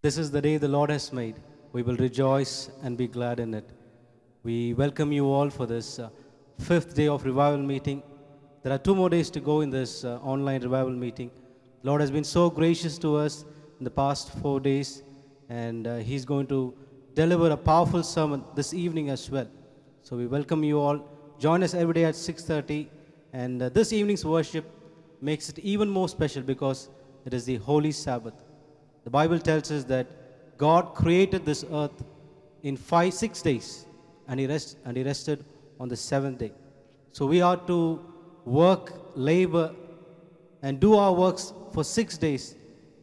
This is the day the Lord has made. We will rejoice and be glad in it. We welcome you all for this fifth day of revival meeting. There are 2 more days to go in this online revival meeting. The Lord has been so gracious to us in the past 4 days, and He's going to deliver a powerful sermon this evening as well. So we welcome you all. Join us every day at 6:30, and this evening's worship makes it even more special because it is the Holy Sabbath. The Bible tells us that God created this earth in 6 days, and He rested on the 7th day. So we are to work, labor, and do our works for 6 days,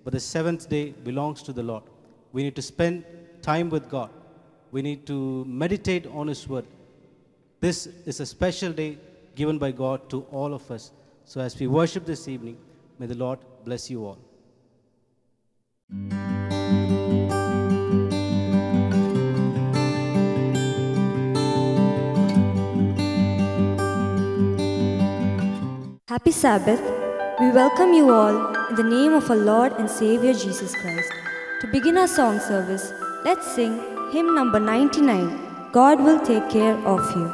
but the 7th day belongs to the Lord. We need to spend time with God. We need to meditate on His word. This is a special day given by God to all of us. So as we worship this evening, may the Lord bless you all. Happy Sabbath. We welcome you all in the name of our Lord and Savior Jesus Christ. To begin our song service, let's sing hymn number 99, God Will Take Care of You.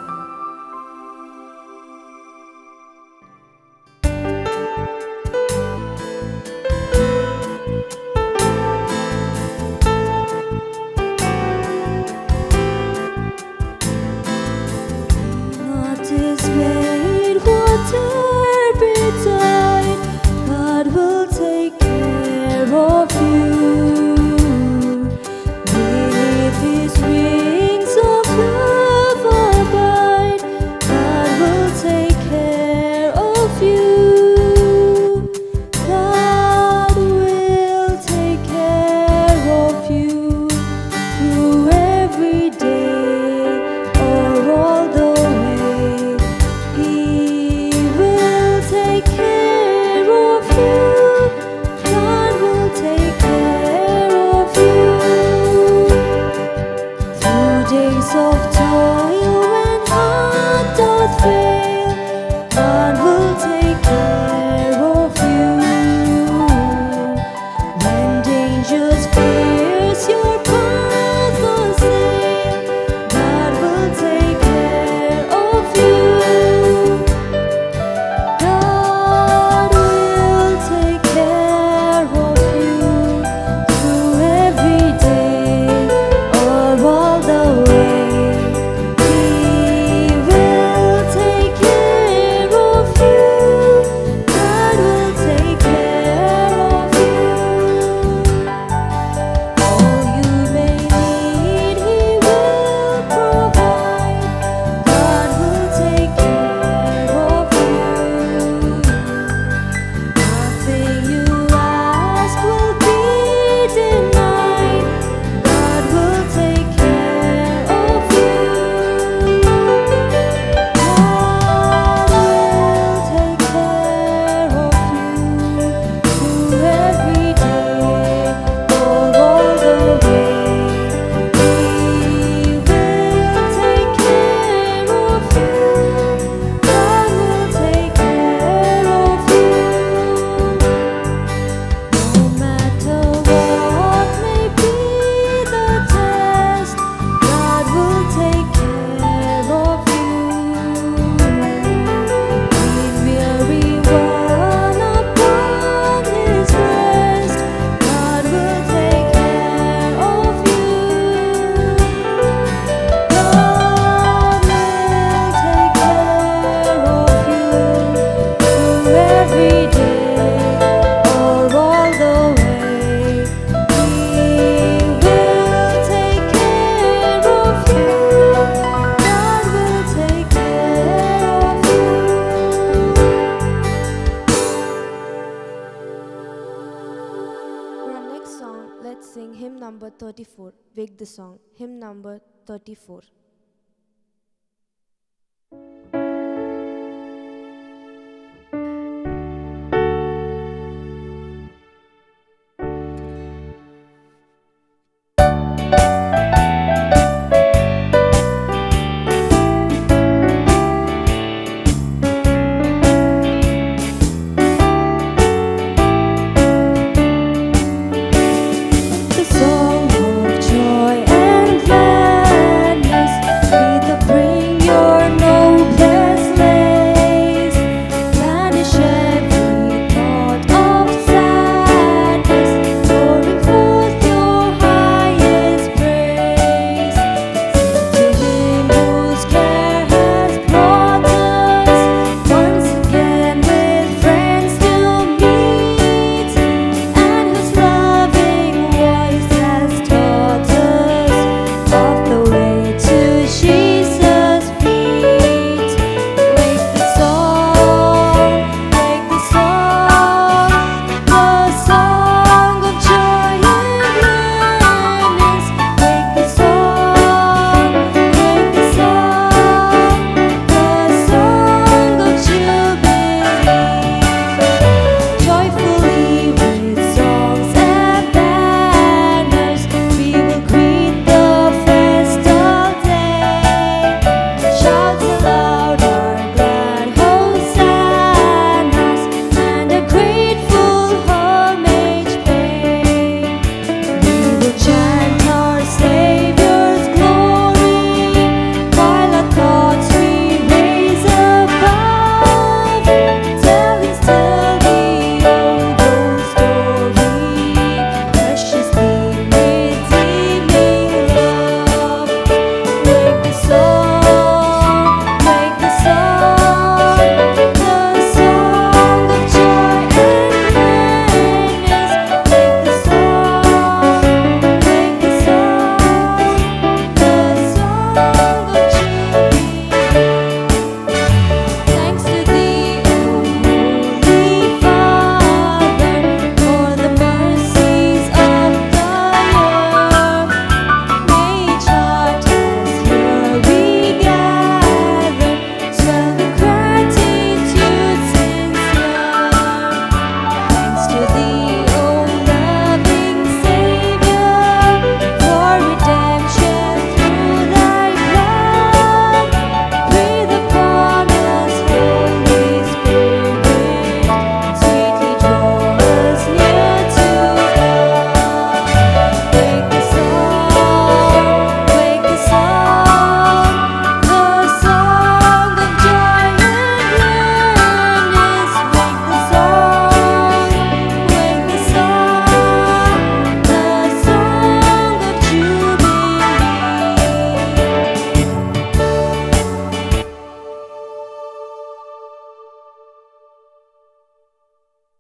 Number 34. Wake the song. Hymn number 34. The song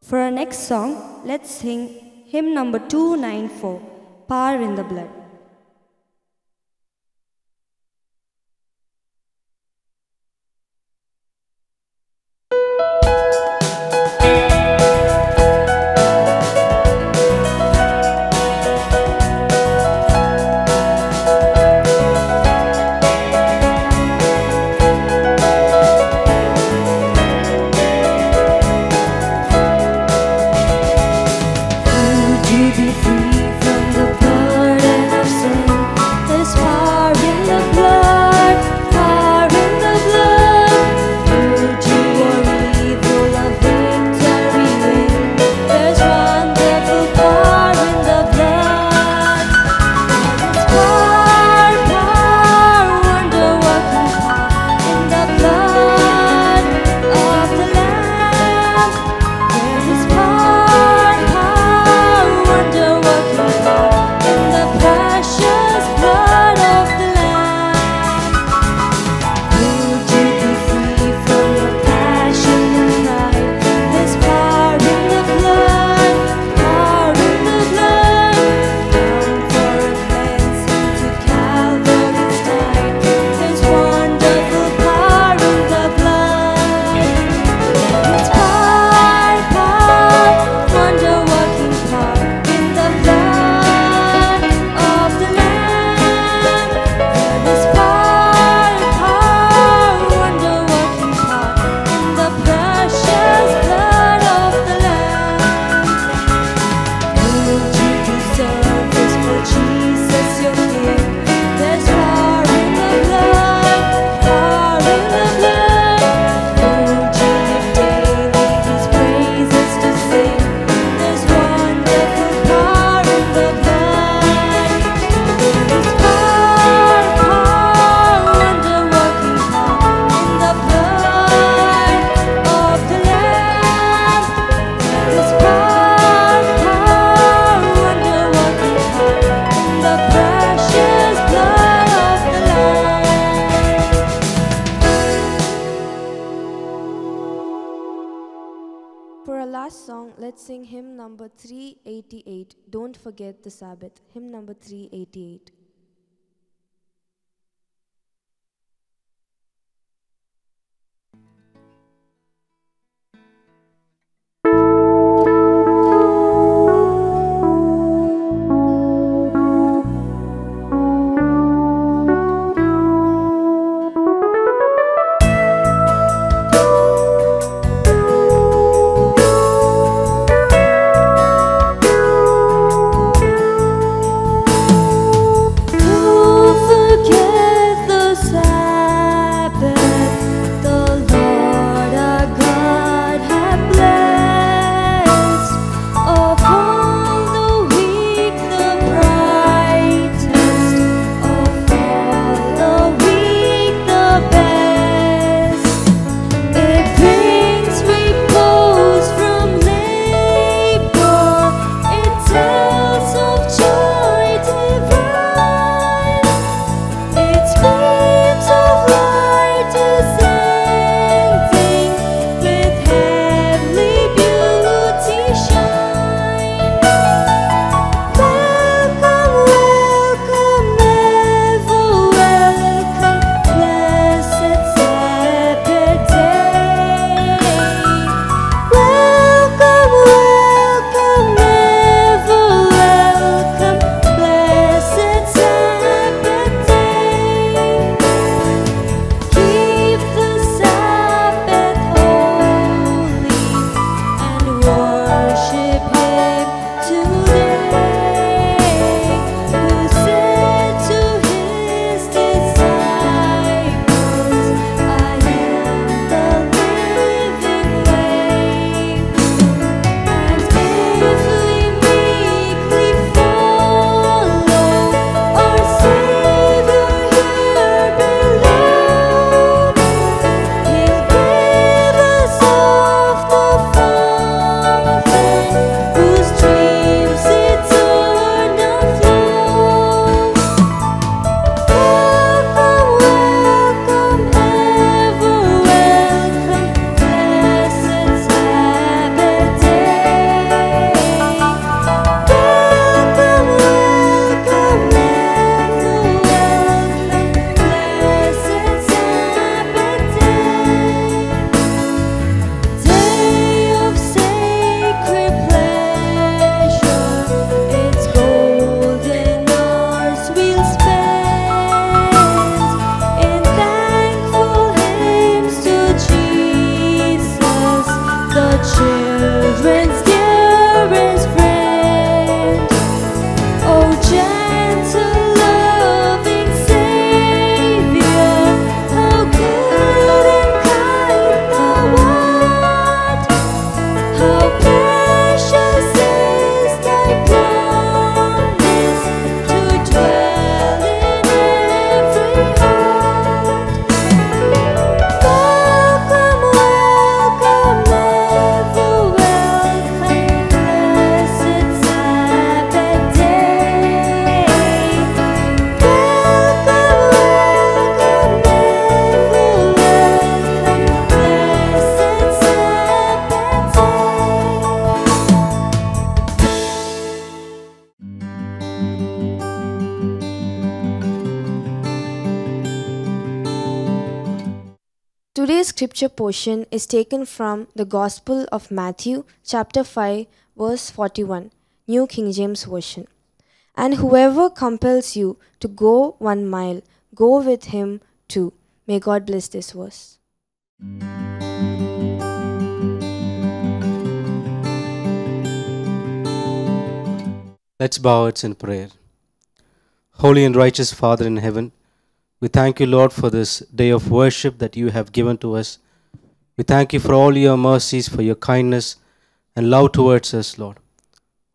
For our next song, let's sing hymn number 294, Power in the Blood. Let's sing hymn number 388, Don't Forget the Sabbath. Hymn number 388. scripture portion is taken from the Gospel of Matthew, chapter 5, verse 41, New King James Version. And whoever compels you to go 1 mile, go with him too. May God bless this verse. Let's bow our heads in prayer. Holy and righteous Father in heaven, we thank you, Lord, for this day of worship that you have given to us. We thank you for all your mercies, for your kindness and love towards us, Lord.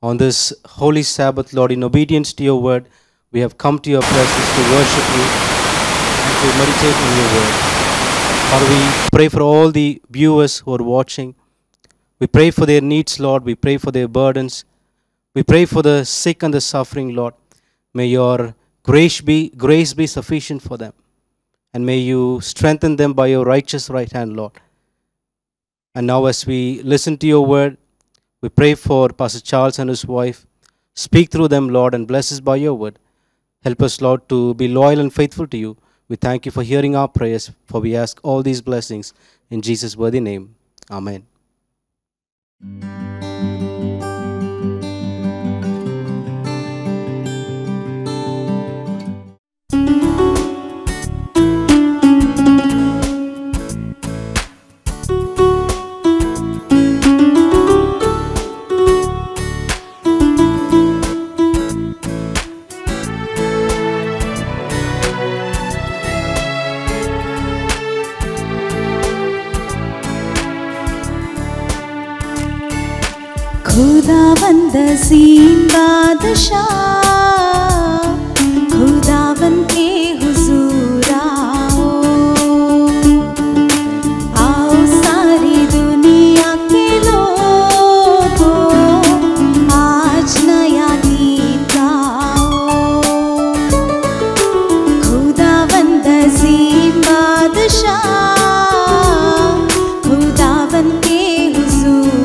On this holy Sabbath, Lord, in obedience to your word, we have come to your presence to worship you and to meditate on your word. Father, we pray for all the viewers who are watching. We pray for their needs, Lord. We pray for their burdens. We pray for the sick and the suffering, Lord. May your grace be sufficient for them. And may you strengthen them by your righteous right hand, Lord. And now as we listen to your word, we pray for Pastor Charles and his wife. Speak through them, Lord, and bless us by your word. Help us, Lord, to be loyal and faithful to you. We thank you for hearing our prayers, for we ask all these blessings in Jesus' worthy name. Amen. खुदावंद ज़ीन बादशाह खुदावन के हुजूर आओ सारी दुनिया के लोगों आज नया गीत गाओ खुदावंद ज़ीन बादशाह खुदावन के हुजूर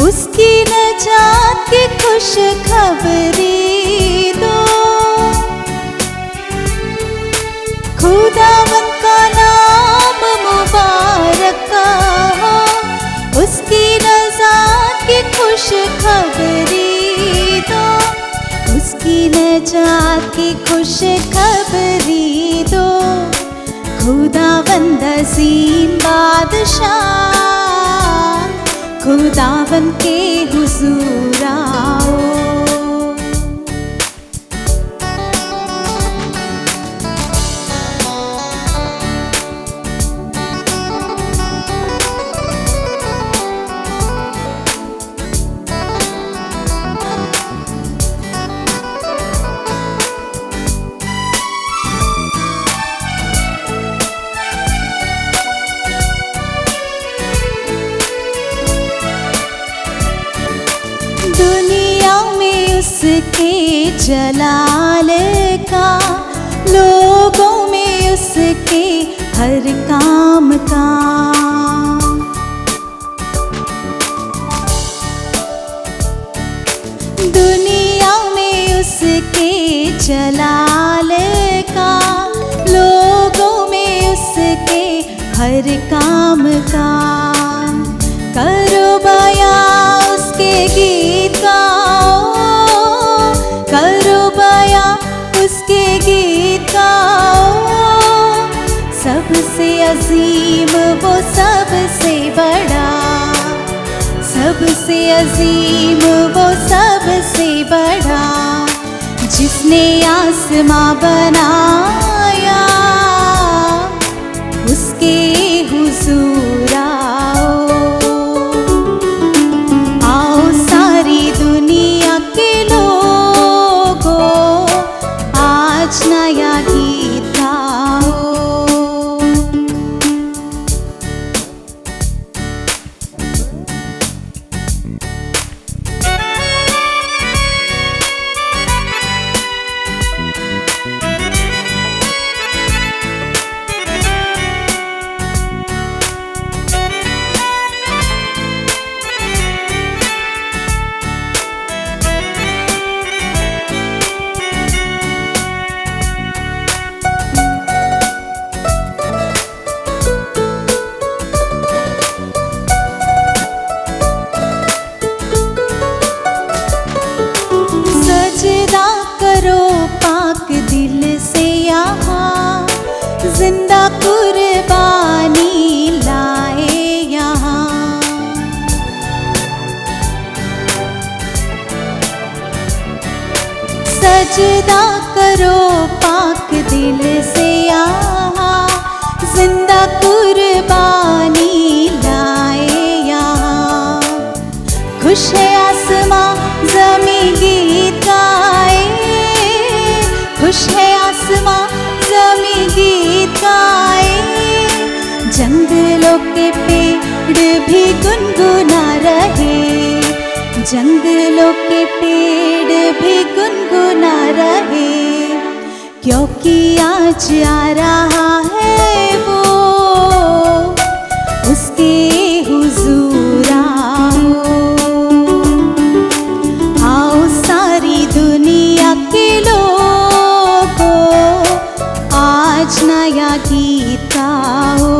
उसकी नजात की खुश खबरी दो खुदावन का नाम मुबारक हो उसकी नजात की खुश खबरी दो उसकी नजात की खुश खबरी दो खुदावंद ज़ीन बादशाह खुदावन के हुजूर आओ दुनिया में उसके जलाल का लोगों में उसके हर काम का दुनिया में उसके जलाल का लोगों में उसके हर काम का करो बयां उसके गीत गाओ करो बयां उसके गीत गाओ सबसे अजीम वो सबसे बड़ा सबसे अजीम वो सबसे बड़ा जिसने आसमां बनाया उसके हुजूर आओ नया गीत गाओ जिंदा कुर्बानी लाए यहाँ। सजदा करो पाक दिल से यहाँ, जिंदा कुर्बानी लाए यहाँ। खुश है आसमां ज़मी गीत गाए, खुश है आसमां ज़मी गीत गाए। जंगलों के पेड़ भी गुनगुना रहे, जंगलों के पेड़ भी गुनगुना रहे, क्योंकि आज आ रहा है वो, उसके हुजूर आओ। आओ सारी दुनिया के लोगों, आज नया गीत गाओ।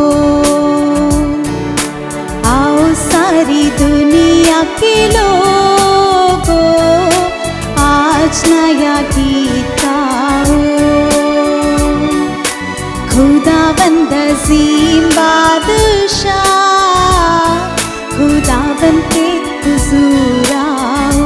आओ सारी दुनिया के लोगों, आज नया गीत गाओ। खुदावंद अज़ीम बादशाह, खुदावंद के हुजूर आओ।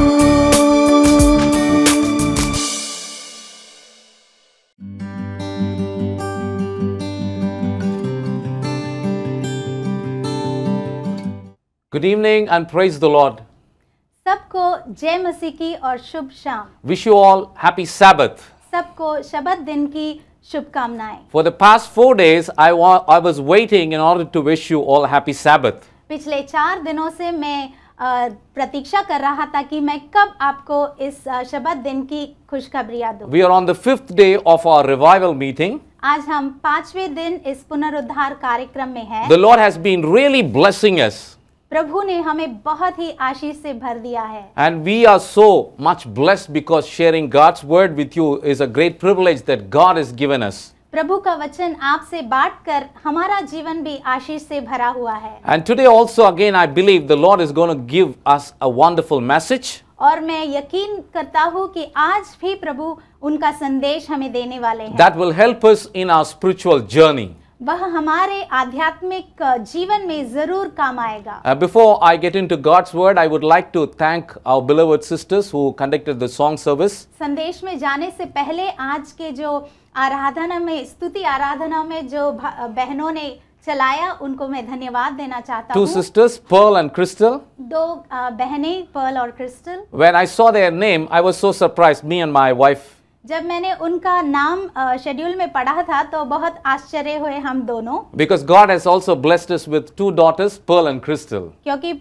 Good evening and praise the Lord. सबको जय मसीह की और शुभ शाम। Wish you all happy Sabbath. सबको शबत दिन की शुभकामनाएं। For the past 4 days, I was waiting in order to wish you all happy Sabbath. पिछले 4 दिनों से मैं प्रतीक्षा कर रहा था कि मैं कब आपको इस शबत दिन की खुशखबरियां दूं। We are on the 5th day of our revival meeting. आज हम 5वें दिन इस पुनरुद्धार कार्यक्रम में हैं। The Lord has been really blessing us. प्रभु ने हमें बहुत ही आशीष से भर दिया है। And we are so much blessed because sharing God's word with you is a great privilege that God has given us. प्रभु का वचन आपसे बांटकर हमारा जीवन भी आशीष से भरा हुआ है। And today also again I believe the Lord is going to give us a wonderful message. और मैं यकीन करता हूँ कि आज भी प्रभु उनका संदेश हमें देने वाले हैं। That will help us in our spiritual journey. वह हमारे आध्यात्मिक जीवन में जरूर काम आएगा। Before I get into God's word, I would like to thank our beloved sisters who conducted the song service. संदेश में जाने से पहले आज के जो आराधना में स्तुति आराधना में जो बहनों ने चलाया उनको मैं धन्यवाद देना चाहता हूँ। Two sisters, Pearl and Crystal. दो बहनें पर्ल और crystal. When I saw their name, I was so surprised, me and my wife. जब मैंने उनका नाम शेड्यूल में पढ़ा था तो बहुत आश्चर्य हुए हम दोनों। Because God has also blessed us with 2 daughters, Pearl and Crystal. क्योंकि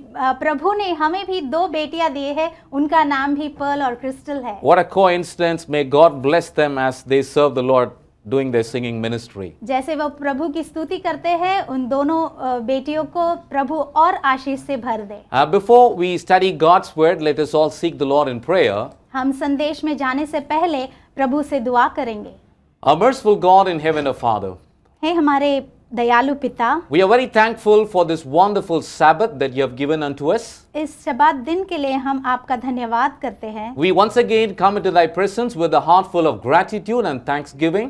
प्रभु ने हमें भी 2 बेटियां दिए हैं, उनका नाम भी पर्ल और क्रिस्टल है। What a coincidence! May God bless them as they serve the Lord doing their singing ministry. जैसे वो प्रभु की स्तुति करते हैं, उन दोनों बेटियों को प्रभु और आशीष से भर दे। Before we study God's word, let us all seek the Lord in prayer. हम संदेश में जाने से पहले प्रभु से दुआ करेंगे। Our merciful God in heaven, our Father. हे हमारे दयालु पिता, We are very thankful for this wonderful Sabbath that you have given unto us. इस शबात दिन के लिए हम आपका धन्यवाद करते हैं। We once again come into thy presence with a heart full of gratitude and thanksgiving.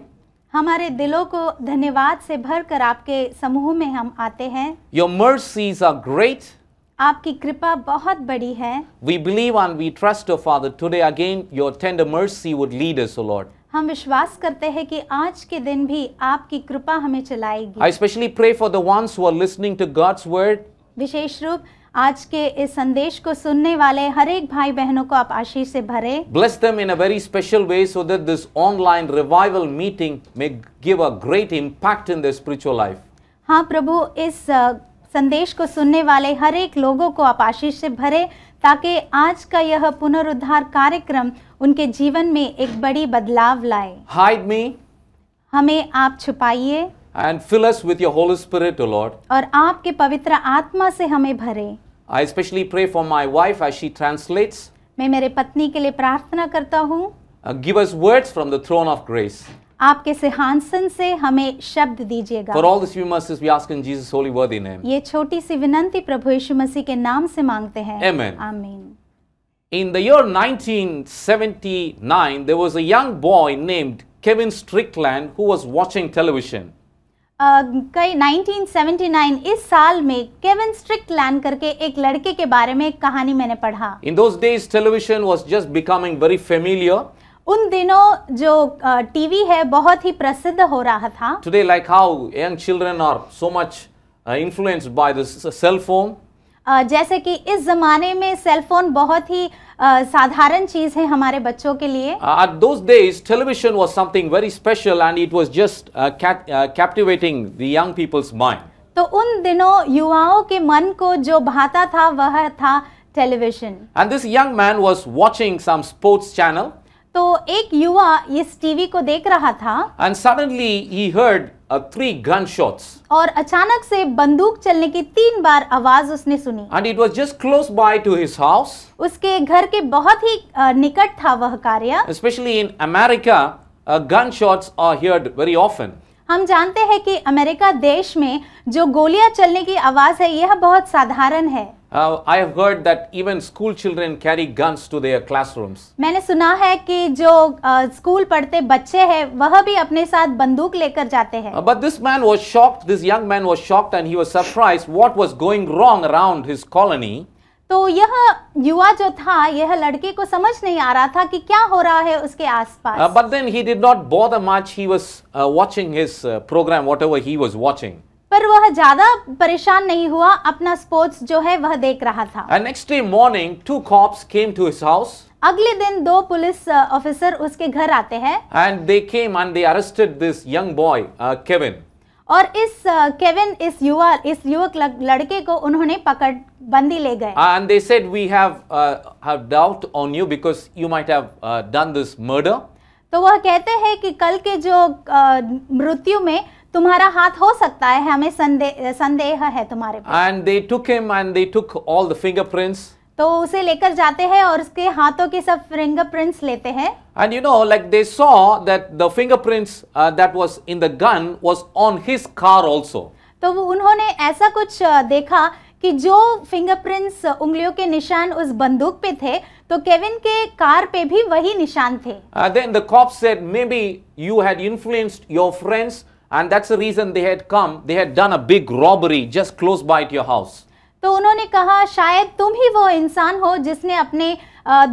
हमारे दिलों को धन्यवाद से भरकर आपके समूह में हम आते हैं। Your mercies are great. आपकी कृपा बहुत बड़ी है। We believe and we trust, O Father, today again your tender mercy would lead us, O Lord. हम विश्वास करते हैं कि आज के दिन भी आपकी कृपा हमें चलाएगी। I especially pray for the ones who are listening to God's word. विशेष रूप आज के इस संदेश को सुनने वाले हर एक भाई बहनों को आप आशीष से भरे। Bless them in a very special way so that this online revival meeting may give a great impact in their spiritual life. हाँ प्रभु, इस संदेश को सुनने वाले हर एक लोगों को आप आशीष से भरे ताकि आज का यह पुनरुद्धार कार्यक्रम उनके जीवन में एक बड़ी बदलाव लाए। Hide me हमें आप छुपाइए and fill us with your Holy Spirit, O Lord. और आपके पवित्र आत्मा से हमें भरे। I especially pray for my wife as she translates. मैं मेरे पत्नी के लिए प्रार्थना करता हूँ। Give us words from the throne of grace. आपके सिंहासन से हमें शब्द दीजिएगा। For all this we must we ask in Jesus' holy worthy name. ये छोटी सी विनंती प्रभु यीशु मसीह के नाम से मांगते हैं। Amen. आमीन। In the year 1979, there was a young boy named Kevin Strickland who was watching television. कई 1979 इस साल में केविन स्ट्रिकलैंड करके एक लड़के के बारे में एक कहानी मैंने पढ़ा। In those days, television was just becoming very familiar. उन दिनों जो टीवी है बहुत ही प्रसिद्ध हो रहा था। Today, like how young children are so much influenced by this cell phone. जैसे कि इस जमाने में सेल फोन बहुत ही साधारण चीज है हमारे बच्चों के लिए। At those days, television was something very special, and it was just captivating the young people's mind. तो उन दिनों युवाओं के मन को जो भाता था वह था television. And this young man was watching some sports channel. तो एक युवा इस टीवी को देख रहा था And suddenly he heard 3 gunshots. और अचानक से बंदूक चलने की 3 बार आवाज उसने सुनी। And it was just close by to his house. उसके घर के बहुत ही निकट था वह कार्य। Especially in America, gunshots are heard very often. हम जानते हैं कि अमेरिका देश में जो गोलियां चलने की आवाज है यह बहुत साधारण है। I have heard that even school children carry guns to their classrooms. मैंने सुना है कि जो स्कूल पढ़ते बच्चे हैं वह भी अपने साथ बंदूक लेकर जाते हैं। But this man was shocked, this young man was shocked, and he was surprised what was going wrong around his colony. तो यह युवा जो था यह लड़के को समझ नहीं आ रहा था कि क्या हो रहा है उसके आसपास। But then he did not bother much. He was watching his program, whatever he was watching. पर वह ज्यादा परेशान नहीं हुआ, अपना स्पोर्ट्स जो है वह देख रहा था। And next day morning, 2 cops came to his house. अगले दिन 2 पुलिस ऑफिसर उसके घर आते हैं। And they came and they arrested this young boy, Kevin. और इस केविन इस युवक लड़के को उन्होंने पकड़ बंदी ले गए। And they said, we have doubt on you because you might have done this murder. तो वह कहते हैं कि कल के जो मृत्यु में तुम्हारा हाथ हो सकता है, हमें संदेह है तुम्हारे पर। And they took him and they took all the fingerprints. तो उसे लेकर जाते हैं और उसके हाथों के सब फिंगरप्रिंट्स लेते हैं। And you know, like they saw that the fingerprints that was in the gun was on his car also. तो उन्होंने ऐसा कुछ देखा कि जो फिंगरप्रिंट्स उंगलियों के निशान उस बंदूक पे थे तो केविन के कार पे भी वही निशान थे। Then the cops said maybe you had influenced your friends and that's the reason they had come. They had done a big robbery just close by to your house. तो उन्होंने कहा शायद तुम ही वो इंसान हो जिसने अपने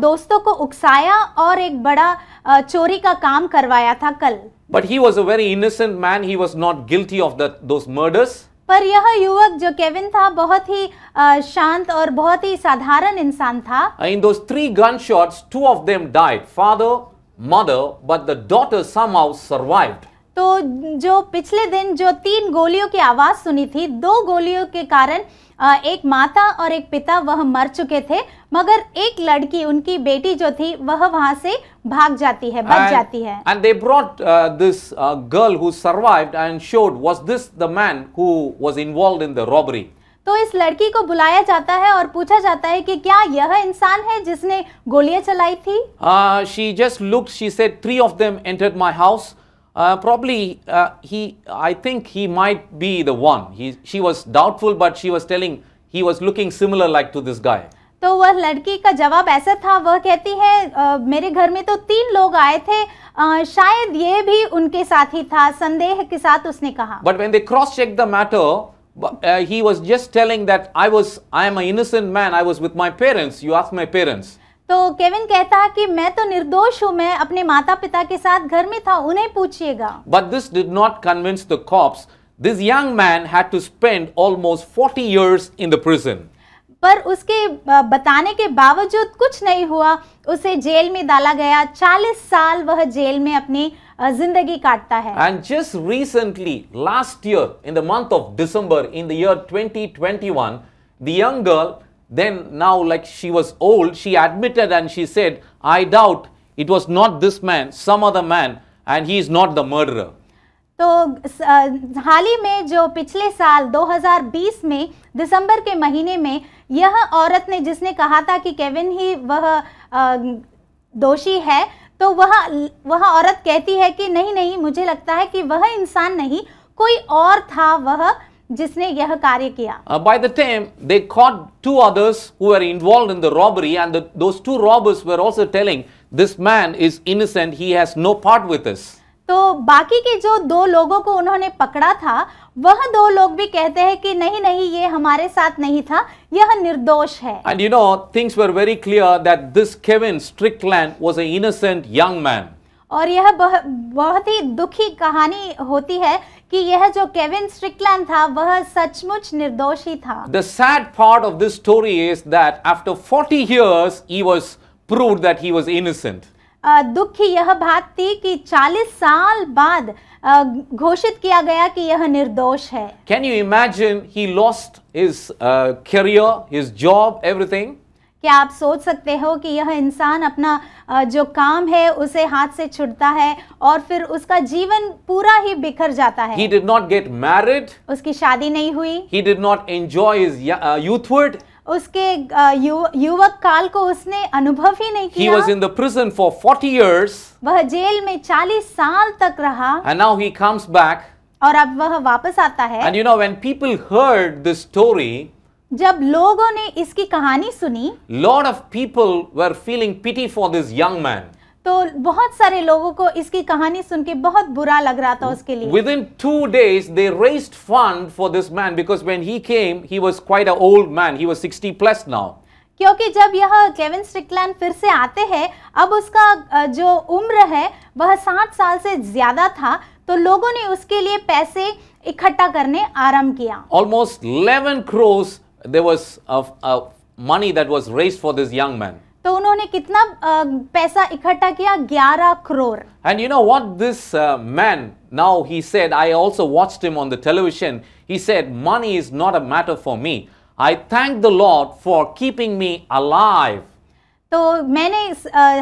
दोस्तों को उकसाया और एक बड़ा चोरी का काम करवाया था कल। But he was a very innocent man. He was not guilty of those murders. पर यह युवक जो केविन था बहुत ही शांत और बहुत ही साधारण इंसान था। In those 3 gunshots, 2 of them died, father, mother, but the daughter somehow survived. तो जो पिछले दिन जो 3 गोलियों की आवाज सुनी थी, 2 गोलियों के कारण एक माता और एक पिता वह मर चुके थे, मगर एक लड़की उनकी बेटी जो थी वह वहां से भाग जाती है, बच जाती है। And they brought this girl who survived and showed was this the man who was involved in the robbery. तो इस लड़की को बुलाया जाता है और पूछा जाता है कि क्या यह इंसान है जिसने गोलियां चलाई थी? She just looked. She said 3 of them entered my house. Probably I think he might be the one. She was doubtful, but she was telling he was looking similar like to this guy. तो वह लड़की का जवाब ऐसा था, वह कहती है मेरे घर में तो 3 लोग आए थे, शायद ये भी उनके साथ ही था, संदेह के साथ उसने कहा। But when they cross-checked the matter, he was just telling that I am an innocent man. I was with my parents. You ask my parents. तो केविन कहता है कि मैं तो निर्दोष हूँ, मैं अपने माता पिता के साथ घर में था, उन्हें पूछिएगा। But this did not convince the cops. This young man had to spend almost 40 years in the prison. पर उसके बताने के बावजूद कुछ नहीं हुआ, उसे जेल में डाला गया। 40 साल वह जेल में अपनी जिंदगी काटता है। And just recently, last year, in the month of December, in the year 2021, the young girl, then now like she was old, she admitted and she said, I doubt it was not this man, some other man, and he is not the murderer. तो हाल ही में जो पिछले साल 2020 में दिसंबर के महीने में यह औरत ने जिसने कहा था कि केविन ही वह दोषी है, तो वह औरत कहती है कि नहीं, मुझे लगता है कि वह इंसान नहीं, कोई और था वह जिसने यह कार्य किया। By the time they caught 2 others who were involved in the robbery, and those 2 robbers were also telling this man is innocent, he has no part with us. तो बाकी के जो 2 लोगों को उन्होंने पकड़ा था, वह 2 लोग भी कहते हैं कि नहीं नहीं, ये हमारे साथ नहीं था, यह निर्दोष है। And you know, things were very clear that this Kevin Strickland was an innocent young man. और यह बहुत ही दुखी कहानी होती है कि यह जो केविन स्ट्रिकलैंड था वह सचमुच निर्दोष ही था। The sad part of this story is that after 40 years he was proved that he was innocent. दुख की यह बात थी कि 40 साल बाद घोषित किया गया कि यह निर्दोष है। Can you imagine he lost his career, his job, everything? क्या आप सोच सकते हो कि यह इंसान अपना जो काम है उसे हाथ से छुड़ता है और फिर उसका जीवन पूरा ही बिखर जाता है। He did not get married. उसकी शादी नहीं हुई। He did not enjoy his youthhood. उसके युवक काल को उसने अनुभव ही नहीं He किया। was in the prison for 40 years. वह जेल में 40 साल तक रहा। And now he comes back. और अब वह वापस आता है। And you know, when people heard this story, जब लोगों ने इसकी कहानी सुनी, lot of people were feeling pity for this young man. तो बहुत सारे लोगों को इसकी कहानी सुन के बहुत बुरा लग रहा था उसके लिए। Within 2 days, they raised fund for this man because when he came, he was quite an old man. He was 60 plus now. क्योंकि जब यह केविन स्ट्रिकलैंड फिर से आते हैं, अब उसका जो उम्र है वह 60 साल से ज्यादा था, तो लोगों ने उसके लिए पैसे इकट्ठा करने आरंभ किया। Almost 11 crores there was money that was raised for this young man. तो उन्होंने कितना पैसा इकट्ठा किया? 11 crore. And you know what this man, now he said, I also watched him on the television. He said, money is not a matter for me. I thank the Lord for keeping me alive. तो मैंने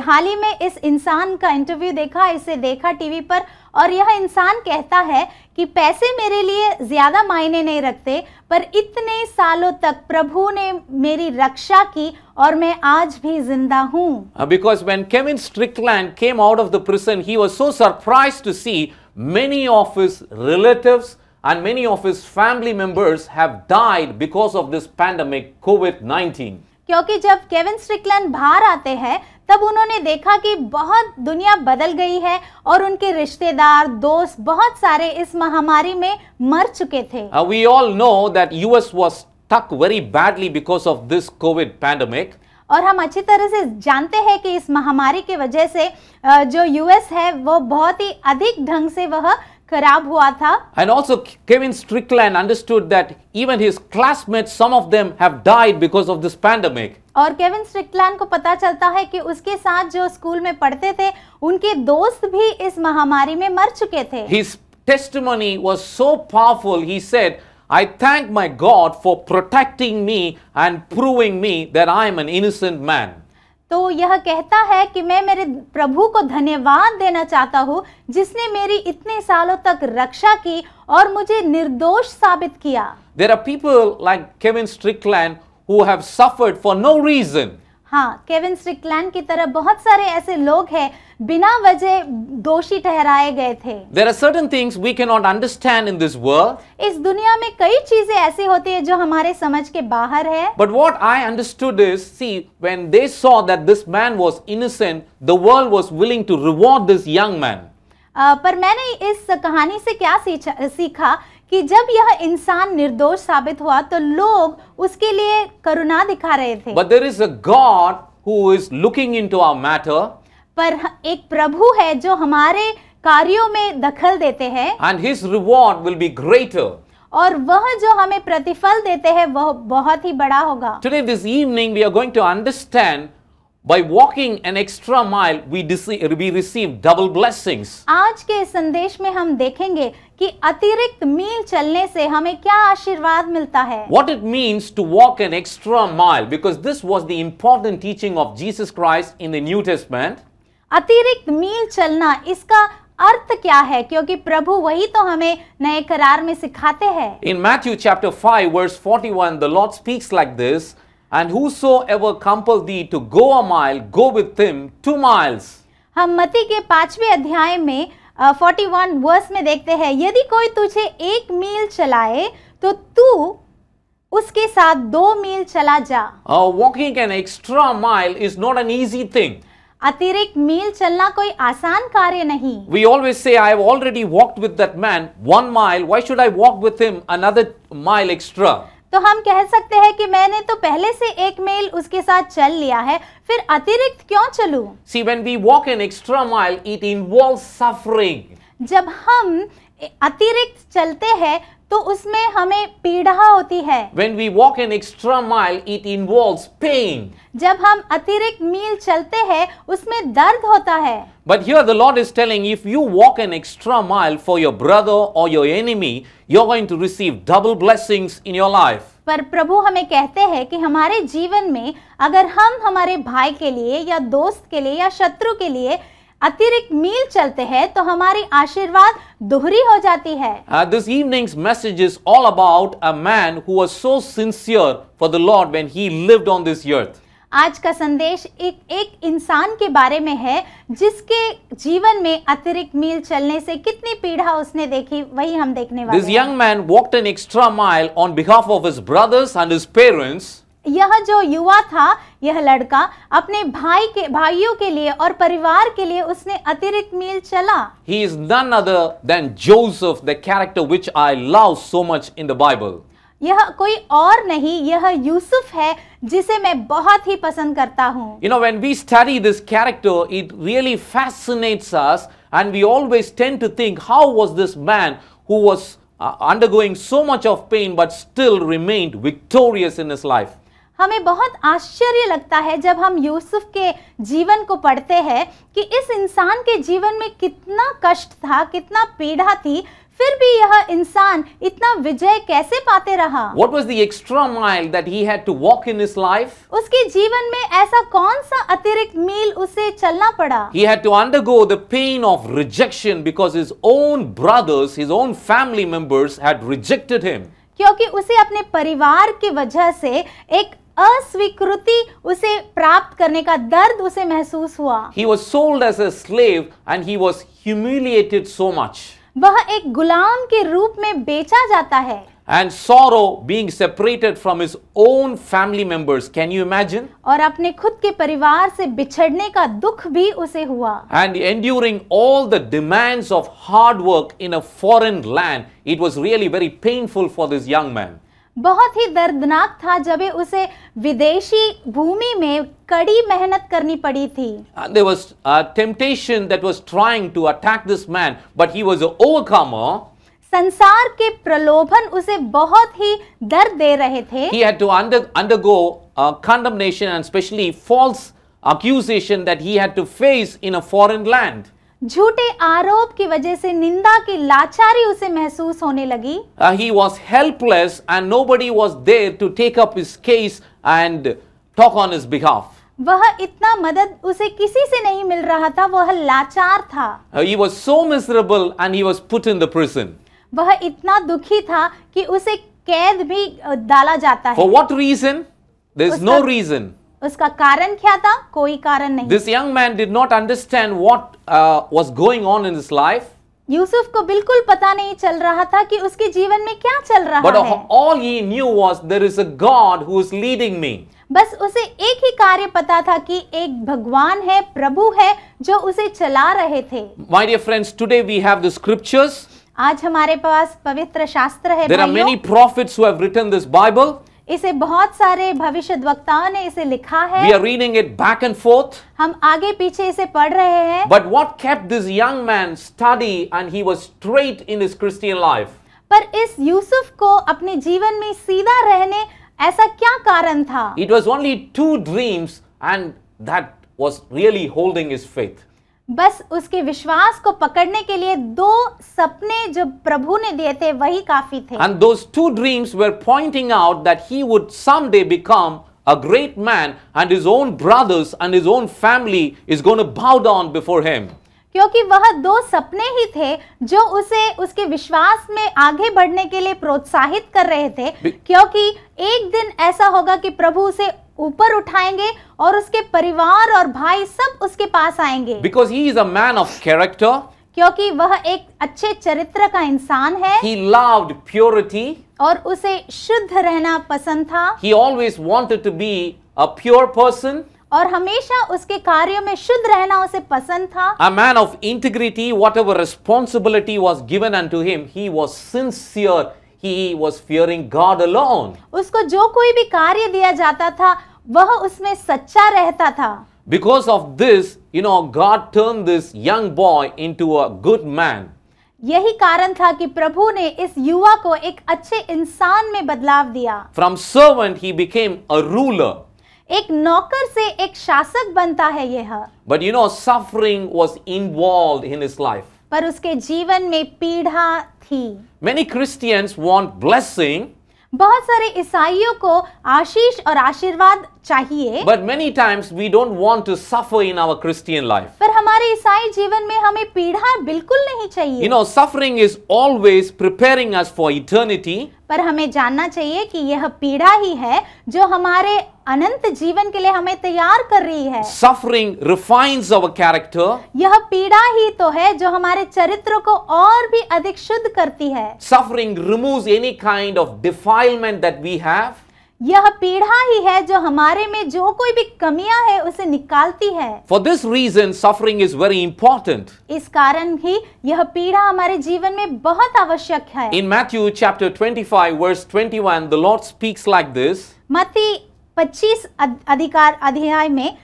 हाल ही में इस इंसान का interview देखा, इसे देखा TV पर, और यह इंसान कहता है कि पैसे मेरे लिए ज्यादा मायने नहीं रखते, पर इतने सालों तक प्रभु ने मेरी रक्षा की और मैं आज भी जिंदा हूँ। Because when Kevin Strickland came out of the prison, he was so surprised to see many of his relatives and many of his family members have died because of this pandemic, COVID-19. क्योंकि जब Kevin Strickland बाहर आते हैं, तब उन्होंने देखा कि बहुत दुनिया बदल गई है और उनके रिश्तेदार, दोस्त बहुत सारे इस महामारी में मर चुके थे। We all know that US was stuck very badly because of this COVID pandemic. और हम अच्छी तरह से जानते हैं कि इस महामारी की वजह से जो यूएस है वो बहुत ही अधिक ढंग से वह खराब हुआ था। And also Kevin Strickland understood that even his classmates, some of them have died because of this pandemic. और केविन स्ट्रिकलैंड को पता चलता है कि उसके साथ जो स्कूल में पढ़ते थे, उनके दोस्त भी इस महामारी में मर चुके थे। His testimony was so powerful. He said, I thank my God for protecting me and proving me that I am an innocent man. तो यह कहता है कि मैं मेरे प्रभु को धन्यवाद देना चाहता हूँ, जिसने मेरी इतने सालों तक रक्षा की और मुझे निर्दोष साबित किया। There are people like Kevin Strickland who have suffered for no reason. हाँ, केविन स्ट्रिकलैंड की तरह बहुत सारे ऐसे लोग हैं बिना वजह दोषी ठहराए गए थे। There are certain things we cannot understand in this world. इस दुनिया में कई चीजें ऐसी होती है जो हमारे समझ के बाहर है। But what I understood is, see, when they saw that this man was innocent, the world was willing to reward this young man. पर मैंने इस कहानी से क्या सीखा कि जब यह इंसान निर्दोष साबित हुआ तो लोग उसके लिए करुणा दिखा रहे थे। But there is a God who is looking into our matter. पर एक प्रभु है जो हमारे कार्यों में दखल देते हैं। And his reward will be greater. और वह जो हमें प्रतिफल देते हैं वह बहुत ही बड़ा होगा। Today, this evening, we are going to understand by walking an extra mile, we receive double blessings. आज के संदेश में हम देखेंगे कि अतिरिक्त मील चलने से हमें क्या आशीर्वाद मिलता है। What it means to walk an extra mile, because this was the important teaching of Jesus Christ in the New Testament. अतिरिक्त मील चलना, इसका अर्थ क्या है? क्योंकि प्रभु वही तो हमें नए करार में सिखाते हैं। In Matthew chapter 5 verse 41, the Lord speaks like this, and whosoever compel thee to go a mile, go with him 2 miles. हम मत्ती के 5वें अध्याय में 41 वर्स में देखते हैं, यदि कोई तुझे 1 मील चलाए तो तू उसके साथ 2 मील चला जा। Walking an extra mile is not an easy thing. अतिरिक्त मील चलना कोई आसान कार्य नहीं। We always say, I have already walked with that man 1 mile. Why should I walk with him another mile extra? तो हम कह सकते हैं कि मैंने तो पहले से 1 मील उसके साथ चल लिया है, फिर अतिरिक्त क्यों चलूं? See, when we walk an extra mile, it involves suffering. जब हम अतिरिक्त चलते हैं तो उसमें हमें पीड़ा होती है। When we walk an extra mile, it involves pain. जब हम अतिरिक्त मील चलते हैं उसमें दर्द होता है। But here the Lord is telling, if you walk an extra mile for your brother or your enemy, you're going to receive double blessings in your life. पर प्रभु हमें कहते हैं कि हमारे जीवन में अगर हम हमारे भाई के लिए या दोस्त के लिए या शत्रु के लिए अतिरिक्त मील चलते हैं तो हमारी आशीर्वाद दोहरी हो जाती है। This evening's message is all about a man who was so sincere for the Lord when he lived on this earth. आज का संदेश एक इंसान के बारे में है जिसके जीवन में अतिरिक्त मील चलने से कितनी पीड़ा उसने देखी, वही हम देखने वाले हैं। This young man walked an extra mile on behalf of his brothers and his parents. यह जो युवा था, यह लड़का अपने भाइयों के लिए और परिवार के लिए उसने अतिरिक्त मील चला। He is none other than Joseph, the character which I love so much in the Bible. यह कोई और नहीं, यह यूसुफ है जिसे मैं बहुत ही पसंद करता हूँ। You know, when we study this character, it really fascinates us, and we always tend to think, how was this man who was undergoing so much of pain but still remained victorious in his life? हमें बहुत आश्चर्य लगता है जब हम यूसुफ के जीवन को पढ़ते हैं कि इस इंसान के जीवन में कितना कष्ट था, कितना पीड़ा थी, फिर भी यह इंसान इतना विजय कैसे पाते रहा? What was the extra mile that he had to walk in his life? उसके जीवन में ऐसा कौन सा अतिरिक्त मील उसे चलना पड़ा? He had to undergo the pain of rejection because his own brothers, his own family members had rejected him. क्योंकि उसे अपने परिवार की वजह से एक अस्वीकृति उसे प्राप्त करने का दर्द उसे महसूस हुआ। He was sold as a slave and he was humiliated so much. वह एक गुलाम के रूप में बेचा जाता है। And sorrow being separated from his own family members. Can you imagine? और अपने खुद के परिवार से बिछड़ने का दुख भी उसे हुआ। And enduring all the demands of hard work in a foreign land. It was really very painful for this young man. बहुत ही दर्दनाक था जब उसे विदेशी भूमि में कड़ी मेहनत करनी पड़ी थी। There was a temptation that was trying to attack this man, but he was an overcomer. संसार के प्रलोभन उसे बहुत ही दर्द दे रहे थे। He had to undergo condemnation and especially false accusation that he had to face in a foreign land. झूठे आरोप की वजह से निंदा की लाचारी उसे महसूस होने लगी। He was helpless and nobody was there to take up his case and talk on his behalf. वह इतना मदद उसे किसी से नहीं मिल रहा था, वह लाचार था। He was so miserable and he was put in the prison. वह इतना दुखी था कि उसे कैद भी डाला जाता है। For what reason? There is no reason. उसका कारण क्या था? कोई कारण नहीं। This young man did not understand what was going on in his life. Yusuf को बिल्कुल पता नहीं चल रहा था कि उसके जीवन में क्या चल रहा But है। all he knew was there is a God who is leading me. बस उसे एक ही कार्य पता था कि एक भगवान है, प्रभु है जो उसे चला रहे थे। My dear friends, today we have the scriptures. आज हमारे पास पवित्र शास्त्र है। There are many prophets who have written this Bible. इसे बहुत सारे भविष्यद्वक्ताओं ने इसे लिखा है। We are reading it back and forth. हम आगे पीछे इसे पढ़ रहे हैं। But what kept this young man steady and he was straight in his Christian life? पर इस यूसुफ को अपने जीवन में सीधा रहने ऐसा क्या कारण था? It was only 2 dreams and that was really holding his faith. बस उसके विश्वास को पकड़ने के लिए 2 सपने जो प्रभु ने दिए थे वही काफी थे। And those 2 dreams were pointing out that he would someday become a great man and his own brothers and his own family is going to bow down before him. क्योंकि वह 2 सपने ही थे जो उसे उसके विश्वास में आगे बढ़ने के लिए प्रोत्साहित कर रहे थे, क्योंकि एक दिन ऐसा होगा कि प्रभु उसे ऊपर उठाएंगे और उसके परिवार और भाई सब उसके पास आएंगे। Because he is a man of character. क्योंकि वह एक अच्छे चरित्र का इंसान है। He loved purity. और उसे शुद्ध रहना पसंद था। He always wanted to be a pure person. और हमेशा उसके कार्यों में शुद्ध रहना उसे पसंद था। A man of integrity, whatever responsibility was given unto him, he was sincere. He was fearing God alone. उसको जो कोई भी कार्य दिया जाता था वह उसमें सच्चा रहता था। Because of this, God turned this young boy into a good man. यही कारण था कि प्रभु ने इस युवा को एक अच्छे इंसान में बदलाव दिया। From servant, he became a ruler. एक नौकर से एक शासक बनता है यह। But suffering was involved in his life. पर उसके जीवन में पीड़ा थी। Many Christians want blessing, बहुत सारे ईसाइयों को आशीष और आशीर्वाद चाहिए, but many times we don't want to suffer in our Christian life. पर हमारे ईसाई जीवन में हमें पीड़ा बिल्कुल नहीं चाहिए। Suffering is always preparing us for eternity. पर हमें जानना चाहिए कि यह पीड़ा ही है जो हमारे अनंत जीवन के लिए हमें तैयार कर रही है। Suffering refines our character. यह पीड़ा ही तो है जो हमारे चरित्र को और भी अधिक शुद्ध करती है। Suffering removes any kind of defilement that we have. यह पीड़ा ही है जो हमारे में जो कोई भी कमियां है उसे निकालती है। For this reason, suffering is very important. इस कारण ही यह पीड़ा हमारे जीवन में बहुत आवश्यक है। In Matthew chapter 25 verse 21, the Lord speaks like this. मत्ती 25 अध्याय में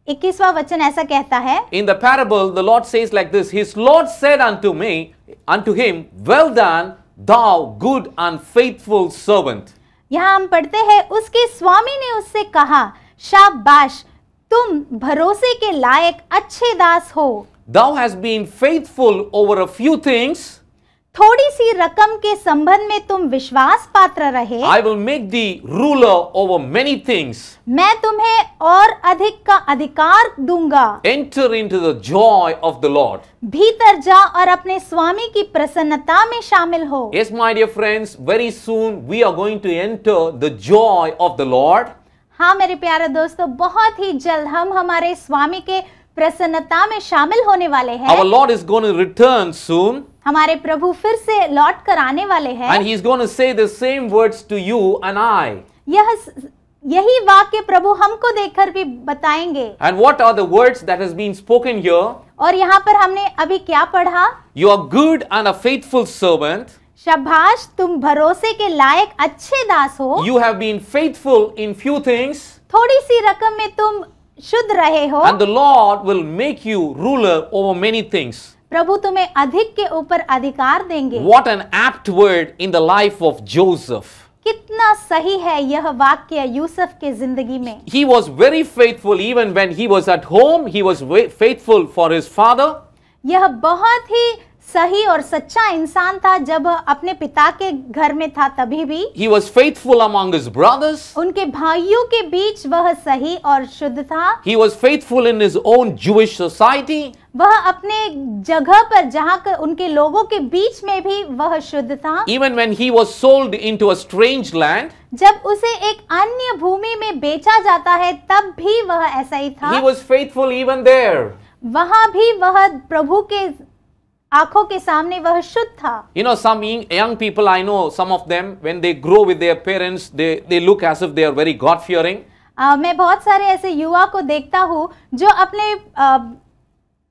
21वां वचन ऐसा कहता है। In the parable, the Lord says like this. His Lord said unto him, well done, thou good and faithful servant. यहाँ हम पढ़ते हैं, उसके स्वामी ने उससे कहा, शाबाश, तुम भरोसे के लायक अच्छे दास हो। Thou hast been faithful over a few things. थोड़ी सी रकम के संबंध में तुम विश्वास पात्र रहे। I will make thee ruler over many things. मैं तुम्हें और अधिक का अधिकार दूंगा। Enter into the joy of the Lord. भीतर जा और अपने स्वामी की प्रसन्नता में शामिल हो। Yes, my dear friends, very soon we are going to enter the joy of the Lord. हाँ मेरे प्यारे दोस्तों, बहुत ही जल्द हम हमारे स्वामी के प्रसन्नता में शामिल होने वाले हैं। Our Lord is going to return soon. हमारे प्रभु फिर से लौट कर आने वाले हैं। And He is going to say the same words to you and I. यही वाक्य प्रभु हमको देखकर भी बताएंगे। And what are the words that has been spoken here? और यहाँ पर हमने अभी क्या पढ़ा? You are good and a faithful servant. शाबाश, तुम भरोसे के लायक अच्छे दास हो। You have been faithful in few things. थोड़ी सी रकम में तुम शुद्ध रहे हो। And the Lord will make you ruler over many things. प्रभु तुम्हें अधिक के ऊपर अधिकार देंगे। What an apt word in the life of Joseph. कितना सही है यह वाक्य यूसुफ के जिंदगी में। He was very faithful even when he was at home. He was faithful for his father. यह बहुत ही सही और सच्चा इंसान था जब अपने पिता के घर में था तभी भी। He was faithful among his brothers. उनके भाइयों के बीच वह सही और शुद्ध था। He was faithful in his own Jewish society. वह अपने जगह पर जहाँ उनके लोगों के बीच में भी वह शुद्ध था। Even when he was sold into a strange land, जब उसे एक अन्य भूमि में बेचा जाता है तब भी वह ऐसा ही था। he was faithful even there. वहाँ भी वह प्रभु के आंखों के सामने वह शुद्ध था। Some young people, I know some of them, when they grow with their parents, they look as if they are very God-fearing. मैं बहुत सारे ऐसे युवा को देखता हूँ जो अपने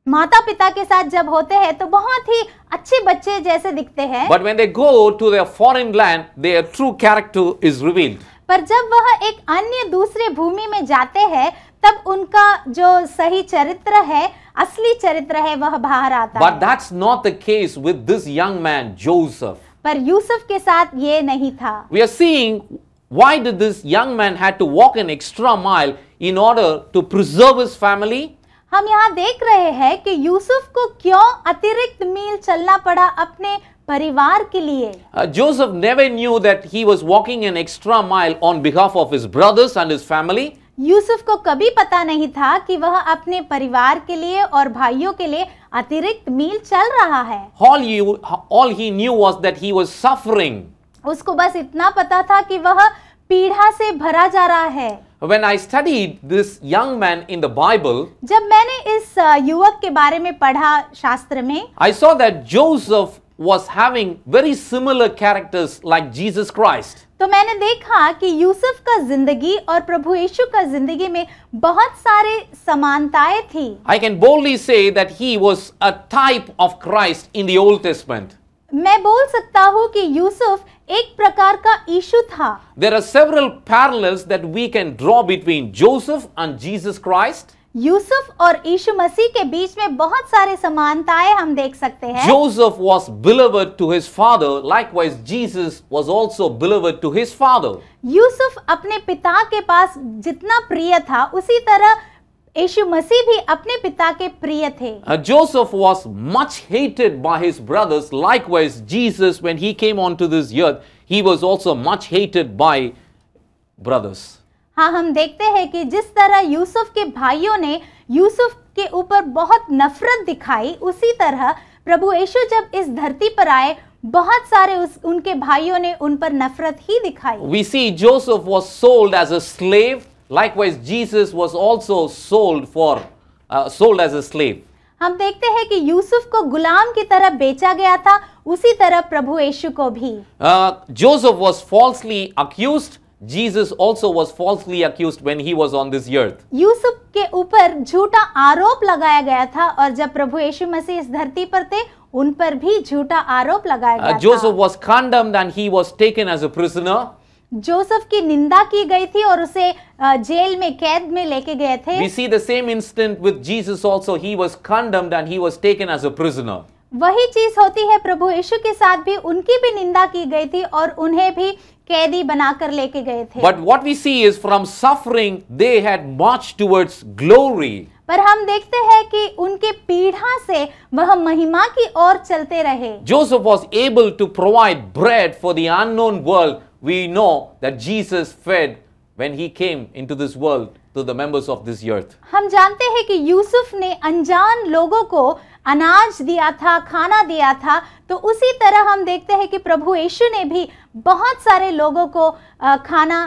माता पिता के साथ जब होते हैं तो बहुत ही अच्छे बच्चे जैसे दिखते हैं। But when they go to their foreign land, their true character is revealed. पर जब वह एक अन्य दूसरे भूमि में जाते हैं तब उनका जो सही चरित्र है, असली चरित्र है, वह बाहर आता है। But that's not the case with this young man Joseph. पर यूसुफ के साथ ये नहीं था। We are seeing why did this young man had to walk an extra mile in order to preserve his family? हम यहाँ देख रहे हैं कि यूसुफ को क्यों अतिरिक्त मील चलना पड़ा अपने परिवार के लिए। Joseph never knew that he was walking an extra mile on behalf of his brothers and his family. Yusuf को कभी पता नहीं था कि वह अपने परिवार के लिए और भाइयों के लिए अतिरिक्त मील चल रहा है। All he knew was that he was suffering. उसको बस इतना पता था कि वह पीड़ा से भरा जा रहा है। When I studied this young man in the Bible, जब मैंने इस युवक के बारे में पढ़ा शास्त्र में, I saw that Joseph was having very similar characters like Jesus Christ. तो मैंने देखा कि यूसुफ का जिंदगी और प्रभु यीशु का जिंदगी में बहुत सारे समानताएं थी. I can boldly say that he was a type of Christ in the Old Testament. मैं बोल सकता हूँ कि यूसुफ एक प्रकार का यीशु था. There are several parallels that we can draw between Joseph and Jesus Christ. Yusuf और यीशु मसीह के बीच में बहुत सारे समानताएं हम देख सकते हैं. Joseph was beloved to his father, likewise Jesus was also beloved to his father. Yusuf अपने पिता के पास जितना प्रिय था उसी तरह यीशु मसीह भी अपने पिता के प्रिय थे. Joseph was much hated by his brothers, likewise Jesus, when he came onto this earth, he was also much hated by brothers. हाँ, हम देखते हैं कि जिस तरह यूसुफ के भाइयों ने यूसुफ के ऊपर बहुत नफरत दिखाई, उसी तरह प्रभु यीशु जब इस धरती पर आए बहुत सारे उनके भाइयों ने उन पर नफरत ही दिखाई. We see Joseph was sold as a slave, likewise Jesus was also sold as a slave. हम देखते हैं कि यूसुफ को गुलाम की तरह बेचा गया था, उसी तरह प्रभु यीशु को भी. Joseph was falsely accused. Jesus also was falsely accused when he was on this earth. Yusuf के ऊपर झूठा आरोप लगाया गया था और जब प्रभु यीशु मसीह इस धरती पर थे उन पर भी झूठा आरोप लगाया गया था. Joseph was condemned and he was taken as a prisoner. Joseph की निंदा की गई थी और उसे जेल में कैद में लेके गए थे. We see the same instant with Jesus also. He was condemned and he was taken as a prisoner. वही चीज होती है प्रभु यीशु के साथ भी. उनकी भी निंदा की गई थी और उन्हें भी कैदी बनाकर लेके गए थे. But what we see is from suffering they had marched towards glory. पर हम देखते हैं कि उनके पीढ़ा से वह महिमा की ओर चलते रहे. Joseph was able to provide bread for the unknown world. We know that Jesus fed when he came into this world to the members of this earth. हम जानते हैं कि यूसुफ ने अनजान लोगों को अनाज दिया था, खाना दिया था. तो उसी तरह हम देखते हैं कि प्रभु यीशु ने भी बहुत सारे लोगों को खाना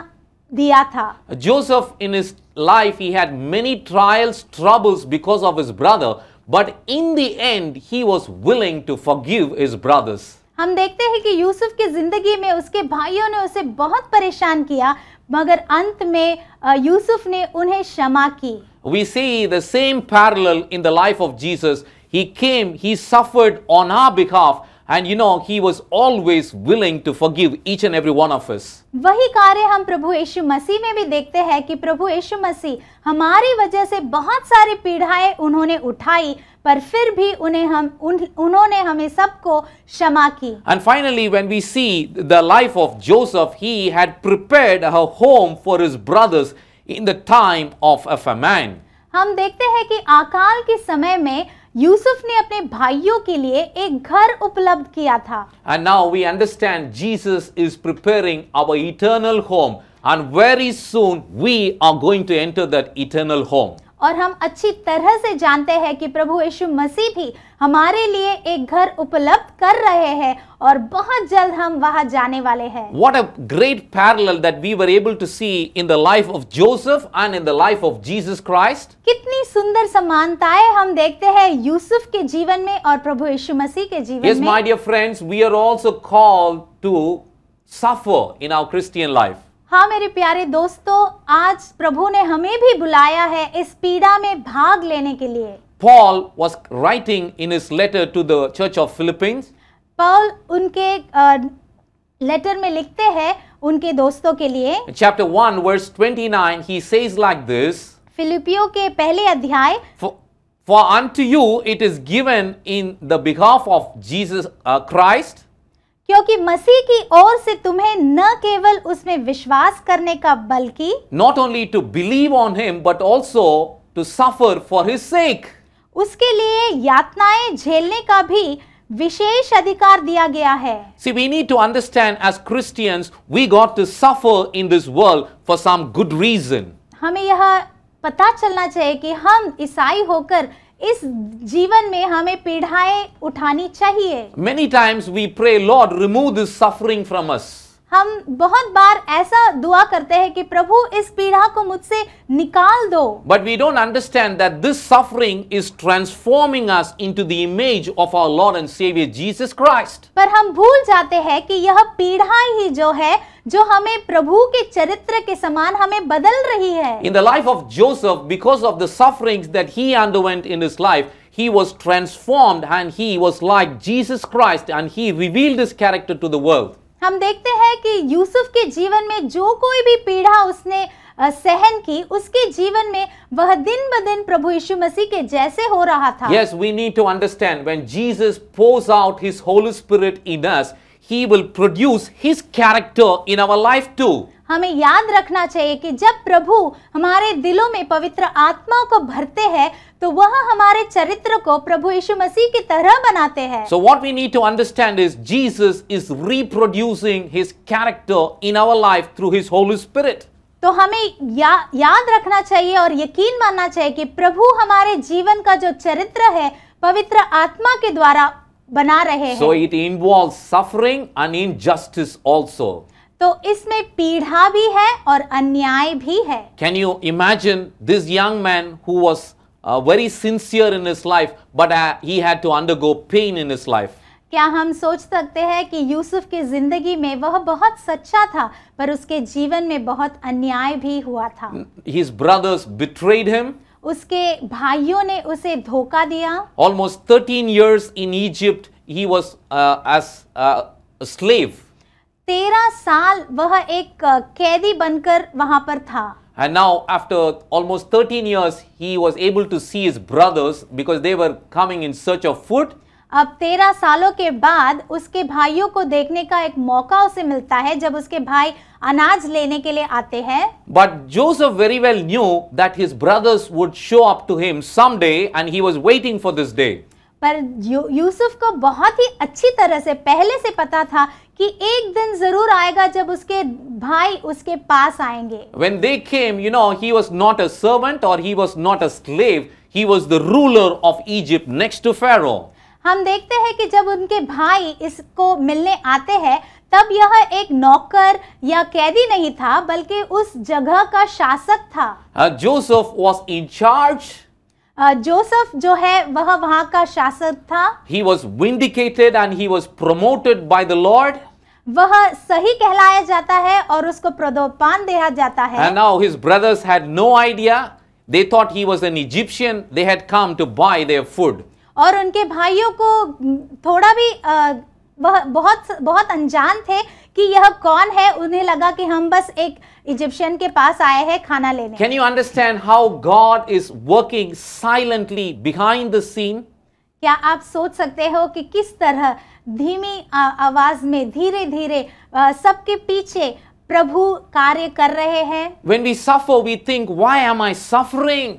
दिया था. Joseph in his life he had many trials, troubles because of his brother, but in the end he was willing to forgive his brothers. हम देखते हैं कि यूसुफ की जिंदगी में उसके भाइयों ने उसे बहुत परेशान किया, मगर अंत में यूसुफ ने उन्हें क्षमा की. We see the same parallel in the life of Jesus. He came, he suffered on our behalf, and he was always willing to forgive each and every one of us. वही कार्य हम प्रभु यीशु मसीह में भी देखते हैं कि प्रभु यीशु मसीह हमारी वजह से बहुत सारी पीड़ाएं उन्होंने उठाई, पर फिर भी उन्होंने हमें सबको क्षमा की. And finally, when we see the life of Joseph, he had prepared a home for his brothers in the time of a famine. हम देखते हैं कि अकाल के समय में यूसुफ ने अपने भाइयों के लिए एक घर उपलब्ध किया था. And now we understand Jesus is preparing our eternal home, and very soon we are going to enter that eternal home. और हम अच्छी तरह से जानते हैं कि प्रभु यीशु मसीह भी हमारे लिए एक घर उपलब्ध कर रहे हैं और बहुत जल्द हम वहां जाने वाले हैं. What a great parallel that we were able to see in the life of Joseph and in the life of Jesus Christ. कितनी सुंदर समानताएं हम देखते हैं यूसुफ के जीवन में और प्रभु यीशु मसीह के जीवन Yes, में. my dear friends, we are also called to suffer in our Christian life. हाँ मेरे प्यारे दोस्तों, आज प्रभु ने हमें भी बुलाया है इस पीड़ा में भाग लेने के लिए. Paul was writing in his letter to the church of Philippines. Paul उनके लेटर में लिखते हैं उनके दोस्तों के लिए. Chapter 1 verse 29, he says like this. फिलिपियों के पहले अध्याय. For unto you it is given in the behalf of Jesus Christ. क्योंकि मसीह की ओर से तुम्हें न केवल उसमें विश्वास करने का बल्कि not only to believe on him but also to suffer for his sake. उसके लिए यातनाएं झेलने का भी विशेष अधिकार दिया गया है. See, we need to understand as Christians we got to suffer in this world for some good reason. हमें यह पता चलना चाहिए कि हम ईसाई होकर इस जीवन में हमें पीड़ाएं उठानी चाहिए. Many times we pray, Lord, remove this suffering from us. हम बहुत बार ऐसा दुआ करते हैं कि प्रभु इस पीड़ा को मुझसे निकाल दो, But we don't understand that this suffering is transforming us into the image of our Lord and Savior Jesus Christ. पर हम भूल जाते हैं कि यह पीड़ा ही जो है जो हमें प्रभु के चरित्र के समान हमें बदल रही है। In the life of Joseph, because of the sufferings that he underwent in his life, he was transformed and he was like Jesus Christ and he revealed his character to the world. हम देखते हैं कि यूसुफ के जीवन में जो कोई भी पीड़ा उसने सहन की, उसके जीवन में वह दिन ब दिन प्रभु यीशु मसीह के जैसे हो रहा था। Yes, we need to understand when Jesus pours out his Holy Spirit in us, he will produce his character in our life too. हमें याद रखना चाहिए कि जब प्रभु हमारे दिलों में पवित्र आत्मा को भरते हैं तो वह हमारे चरित्र को प्रभु यीशु मसीह की तरह बनाते हैं। So what we need to understand is Jesus is reproducing his character in our life through his Holy Spirit. तो हमें याद रखना चाहिए और यकीन मानना चाहिए कि प्रभु हमारे जीवन का जो चरित्र है पवित्र आत्मा के द्वारा बना रहे हैं। So it involves suffering and injustice also. तो इसमें पीड़ा भी है और अन्याय भी है। Can you imagine this young man who was very sincere in his life, but he had to undergo pain in his life? क्या हम सोच सकते हैं कि यूसुफ की जिंदगी में वह बहुत सच्चा था पर उसके जीवन में बहुत अन्याय भी हुआ था। His brothers betrayed him. उसके भाइयों ने उसे धोखा दिया। Almost 13 years in Egypt he was as a slave. 13 साल वह एक कैदी बनकर वहां पर था। And now after almost 13 years he was able to see his brothers because they were coming in search of food. अब 13 सालों के बाद उसके भाइयों को देखने का एक मौका उसे मिलता है जब उसके भाई अनाज लेने के लिए आते हैं। But Joseph very well knew that his brothers would show up to him someday and he was waiting for this day. पर यूसुफ को बहुत ही अच्छी तरह से पहले से पता था कि एक दिन जरूर आएगा जब उसके भाई उसके पास आएंगे। When they came, you know, he was not a servant or he was not a slave. He was the ruler of Egypt next to Pharaoh. हम देखते हैं कि जब उनके भाई इसको मिलने आते हैं तब यह एक नौकर या कैदी नहीं था बल्कि उस जगह का शासक था। Joseph was in charge. Joseph जो है वह वहां का शासक था। He was vindicated and he was promoted by the Lord. वह सही कहलाया जाता है और उसको प्रोत्साहन दिया जाता है। And now his brothers had no idea. They thought he was an Egyptian. They had come to buy their food. और उनके भाइयों को थोड़ा भी वह बहुत अनजान थे कि यह कौन है। उन्हें लगा कि हम बस एक इजिप्शियन के पास आए हैं खाना लेने। Can you understand how God is working silently behind the scene? क्या आप सोच सकते हो कि किस तरह धीमी आवाज में धीरे धीरे सबके पीछे प्रभु कार्य कर रहे हैं। When we suffer, we think, why am I suffering?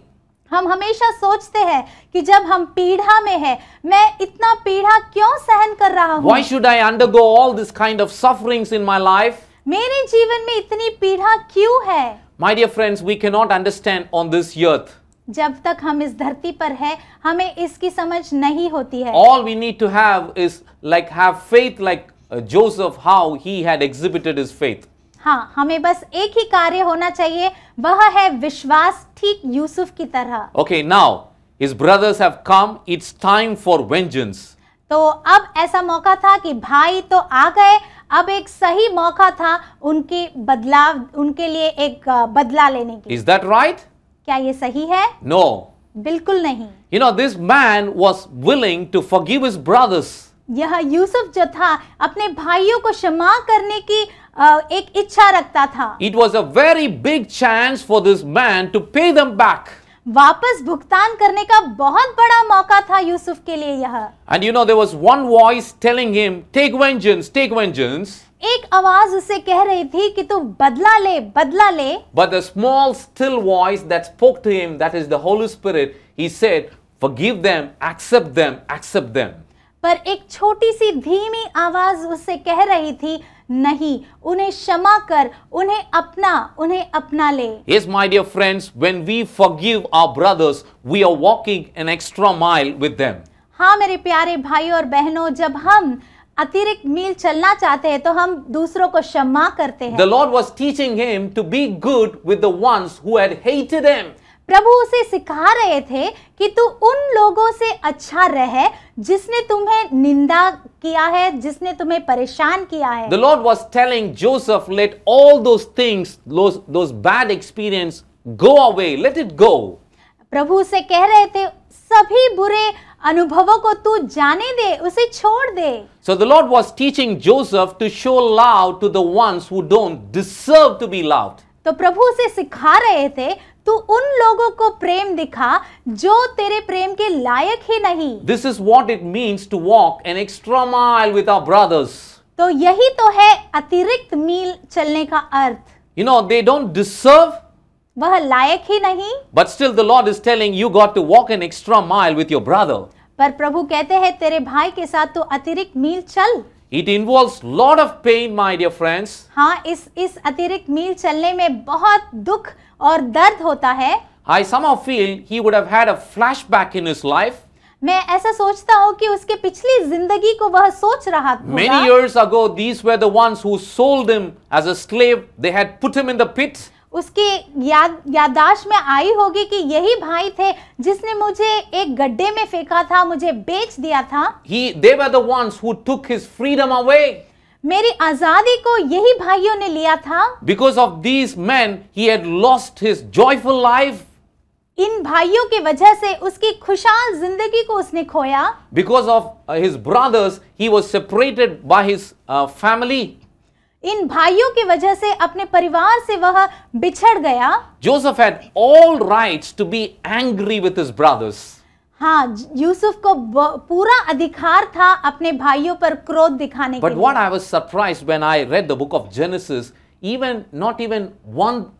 हम हमेशा सोचते हैं कि जब हम पीड़ा में हैं, मैं इतना पीड़ा क्यों सहन कर रहा हूँ? Why should I undergo all this kind of sufferings in my life? मेरे जीवन में इतनी पीड़ा क्यों है? My dear friends, we cannot understand on this earth. जब तक हम इस धरती पर हैं, हमें इसकी समझ नहीं होती है। All we need to have is have faith like Joseph, how he had exhibited his faith. हाँ, हमें बस एक ही कार्य होना चाहिए, वह है विश्वास ठीक यूसुफ की तरह। Okay, now his brothers have come. It's time for vengeance. तो अब ऐसा मौका था कि भाई तो आ गए, अब एक सही मौका था उनके लिए एक बदला लेने की। Is that right? क्या ये सही है? No. बिल्कुल नहीं। You know, this man was willing to forgive his brothers. यह यूसुफ जो था अपने भाइयों को क्षमा करने की एक इच्छा रखता था। It was a very big chance for this man to pay them back. वापस भुगतान करने का बहुत बड़ा मौका था यूसुफ के लिए यह। And you know, there was one voice telling him, take vengeance, take vengeance. एक आवाज उसे कह रही थी कि तू बदला ले, बदला ले। But the small still voice that spoke to him, that is the Holy Spirit, he said, forgive them, accept them, accept them. पर एक छोटी सी धीमी आवाज उससे कह रही थी, नहीं, उन्हें क्षमा कर, उन्हें अपना ले। Yes, my dear friends, when we forgive our brothers, we are walking an extra mile with them. हाँ मेरे प्यारे भाइयों और बहनों, जब हम अतिरिक्त मील चलना चाहते हैं तो हम दूसरों को क्षमा करते हैं। The Lord was teaching him to be good with the ones who had hated him. प्रभु उसे सिखा रहे थे कि तू उन लोगों से अच्छा रहे जिसने तुम्हें निंदा किया है, जिसने तुम्हें परेशान किया है। The Lord was telling Joseph, let all those things, those bad experience go away, let it go. प्रभु उसे कह रहे थे सभी बुरे अनुभवों को तू जाने दे, उसे छोड़ दे। So the Lord was teaching Joseph to show love to the ones who don't deserve to be loved. तो प्रभु उसे सिखा रहे थे तू उन लोगों को प्रेम दिखा जो तेरे प्रेम के लायक ही नहीं। This is what it means to walk an extra mile with our brothers. तो यही तो है अतिरिक्त मील चलने का अर्थ। You know, they don't deserve, वह लायक ही नहीं, but still the Lord is telling you got to walk an extra mile with your brother. पर प्रभु कहते हैं तेरे भाई के साथ तू अतिरिक्त मील चल। It involves lot of pain, my dear friends. हाँ, इस अतिरिक्त मील चलने में बहुत दुख और दर्द होता है। I somehow feel he would have had a flashback in his life. मैं ऐसा सोचता हूँ कि उसके पिछली जिंदगी को वह सोच रहा होगा। Many years ago, these were the ones who sold him as a slave. They had put him in the pit. उसकी याददाश्त में आई होगी कि यही भाई थे जिसने मुझे एक गड्ढे में फेंका था, मुझे बेच दिया था। They were the ones who took his freedom away. मेरी आजादी को यही भाइयों ने लिया था। Because of these men, he had lost his joyful life. इन भाइयों की वजह से उसकी खुशहाल जिंदगी को उसने खोया। Because of his brothers, he was separated by his family. इन भाइयों की वजह से अपने परिवार से वह बिछड़ गया। Joseph had all rights to be angry with his brothers. हाँ, यूसुफ को पूरा अधिकार था अपने भाइयों पर क्रोध दिखाने के But लिए। what I was surprised when I read the book of Genesis, not even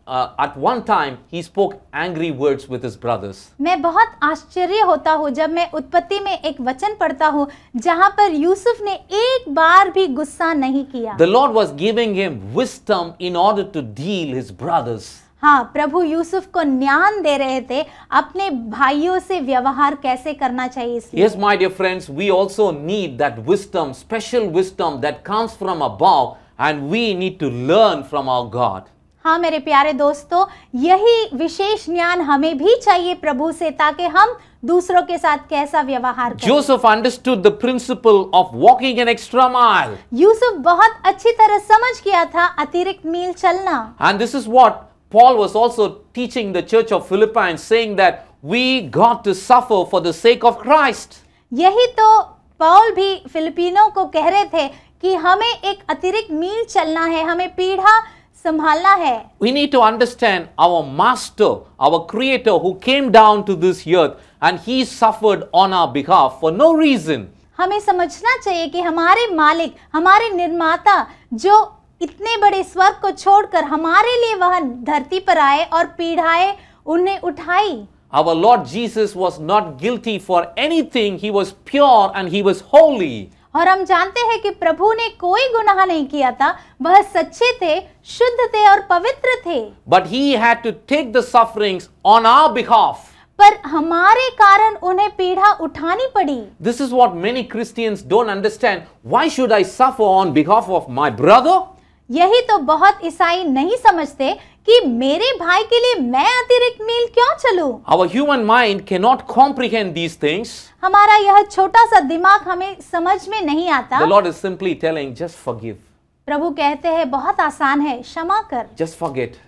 at one time he spoke angry words with his brothers. मैं बहुत आश्चर्य होता हूँ जब मैं उत्पत्ति में एक वचन पढ़ता हूँ जहाँ पर यूसुफ ने एक बार भी गुस्सा नहीं किया। The Lord was giving him wisdom in order to deal his brothers. हाँ, प्रभु यूसुफ को ज्ञान दे रहे थे अपने भाइयों से व्यवहार कैसे करना चाहिए इसलिए। Yes, my dear friends, we also need that wisdom, special wisdom that comes from above, and we need to learn from our God. हाँ मेरे प्यारे दोस्तों, यही विशेष ज्ञान हमें भी चाहिए प्रभु से ताकि हम दूसरों के साथ कैसा व्यवहार करें। Joseph understood the principle of walking an extra mile. Yusuf बहुत अच्छी तरह समझ गया था अतिरिक्त मील चलना। And this is what Paul was also teaching the church of Philippines, saying that we got to suffer for the sake of Christ. यही तो पौल भी फिलिपिनों को कह रहे थे कि हमें एक अतिरिक्त मील चलना है, हमें पीढ़ा संभालना है। We need to understand our master, our creator who came down to this earth and he suffered on our behalf for no reason. हमें समझना चाहिए कि हमारे मालिक, हमारे निर्माता जो इतने बड़े स्वर्ग को छोड़कर हमारे लिए वह धरती पर आए और पीढ़ाएं उन्हें उठाई। Our Lord Jesus was not guilty for anything. He was pure and he was holy. और हम जानते हैं कि प्रभु ने कोई गुनाह नहीं किया था, वह सच्चे थे, शुद्ध थे और पवित्र थे। But he had to take the sufferings on our behalf. पर हमारे कारण उन्हें पीड़ा उठानी पड़ी। This is what many Christians don't understand. Why should I suffer on behalf of my brother? यही तो बहुत ईसाई नहीं समझते कि मेरे भाई के लिए मैं अतिरिक्त मील क्यों चलूं? Our human mind cannot comprehend these things. हमारा यह छोटा सा दिमाग हमें समझ में नहीं आता। The Lord is simply telling, just forgive. प्रभु कहते हैं बहुत आसान है, क्षमा कर, Just forget.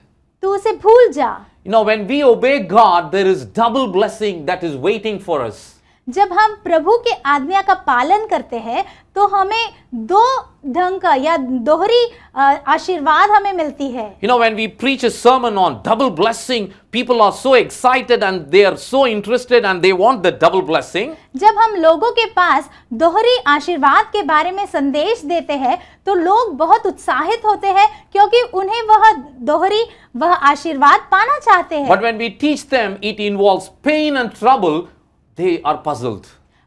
तू उसे भूल जा। You know, when we obey God, there is double blessing that is waiting for us. जब हम प्रभु के आज्ञा का पालन करते हैं तो हमें दो ढंग का या दोहरी आशीर्वाद हमें मिलती है। You know, when we preach a sermon on double blessing, people are so excited and they are so interested and they want the double blessing. जब हम लोगों के पास दोहरी आशीर्वाद के बारे में संदेश देते हैं तो लोग बहुत उत्साहित होते हैं क्योंकि उन्हें वह आशीर्वाद पाना चाहते हैं। But when we teach them it involves pain and trouble, they are puzzled.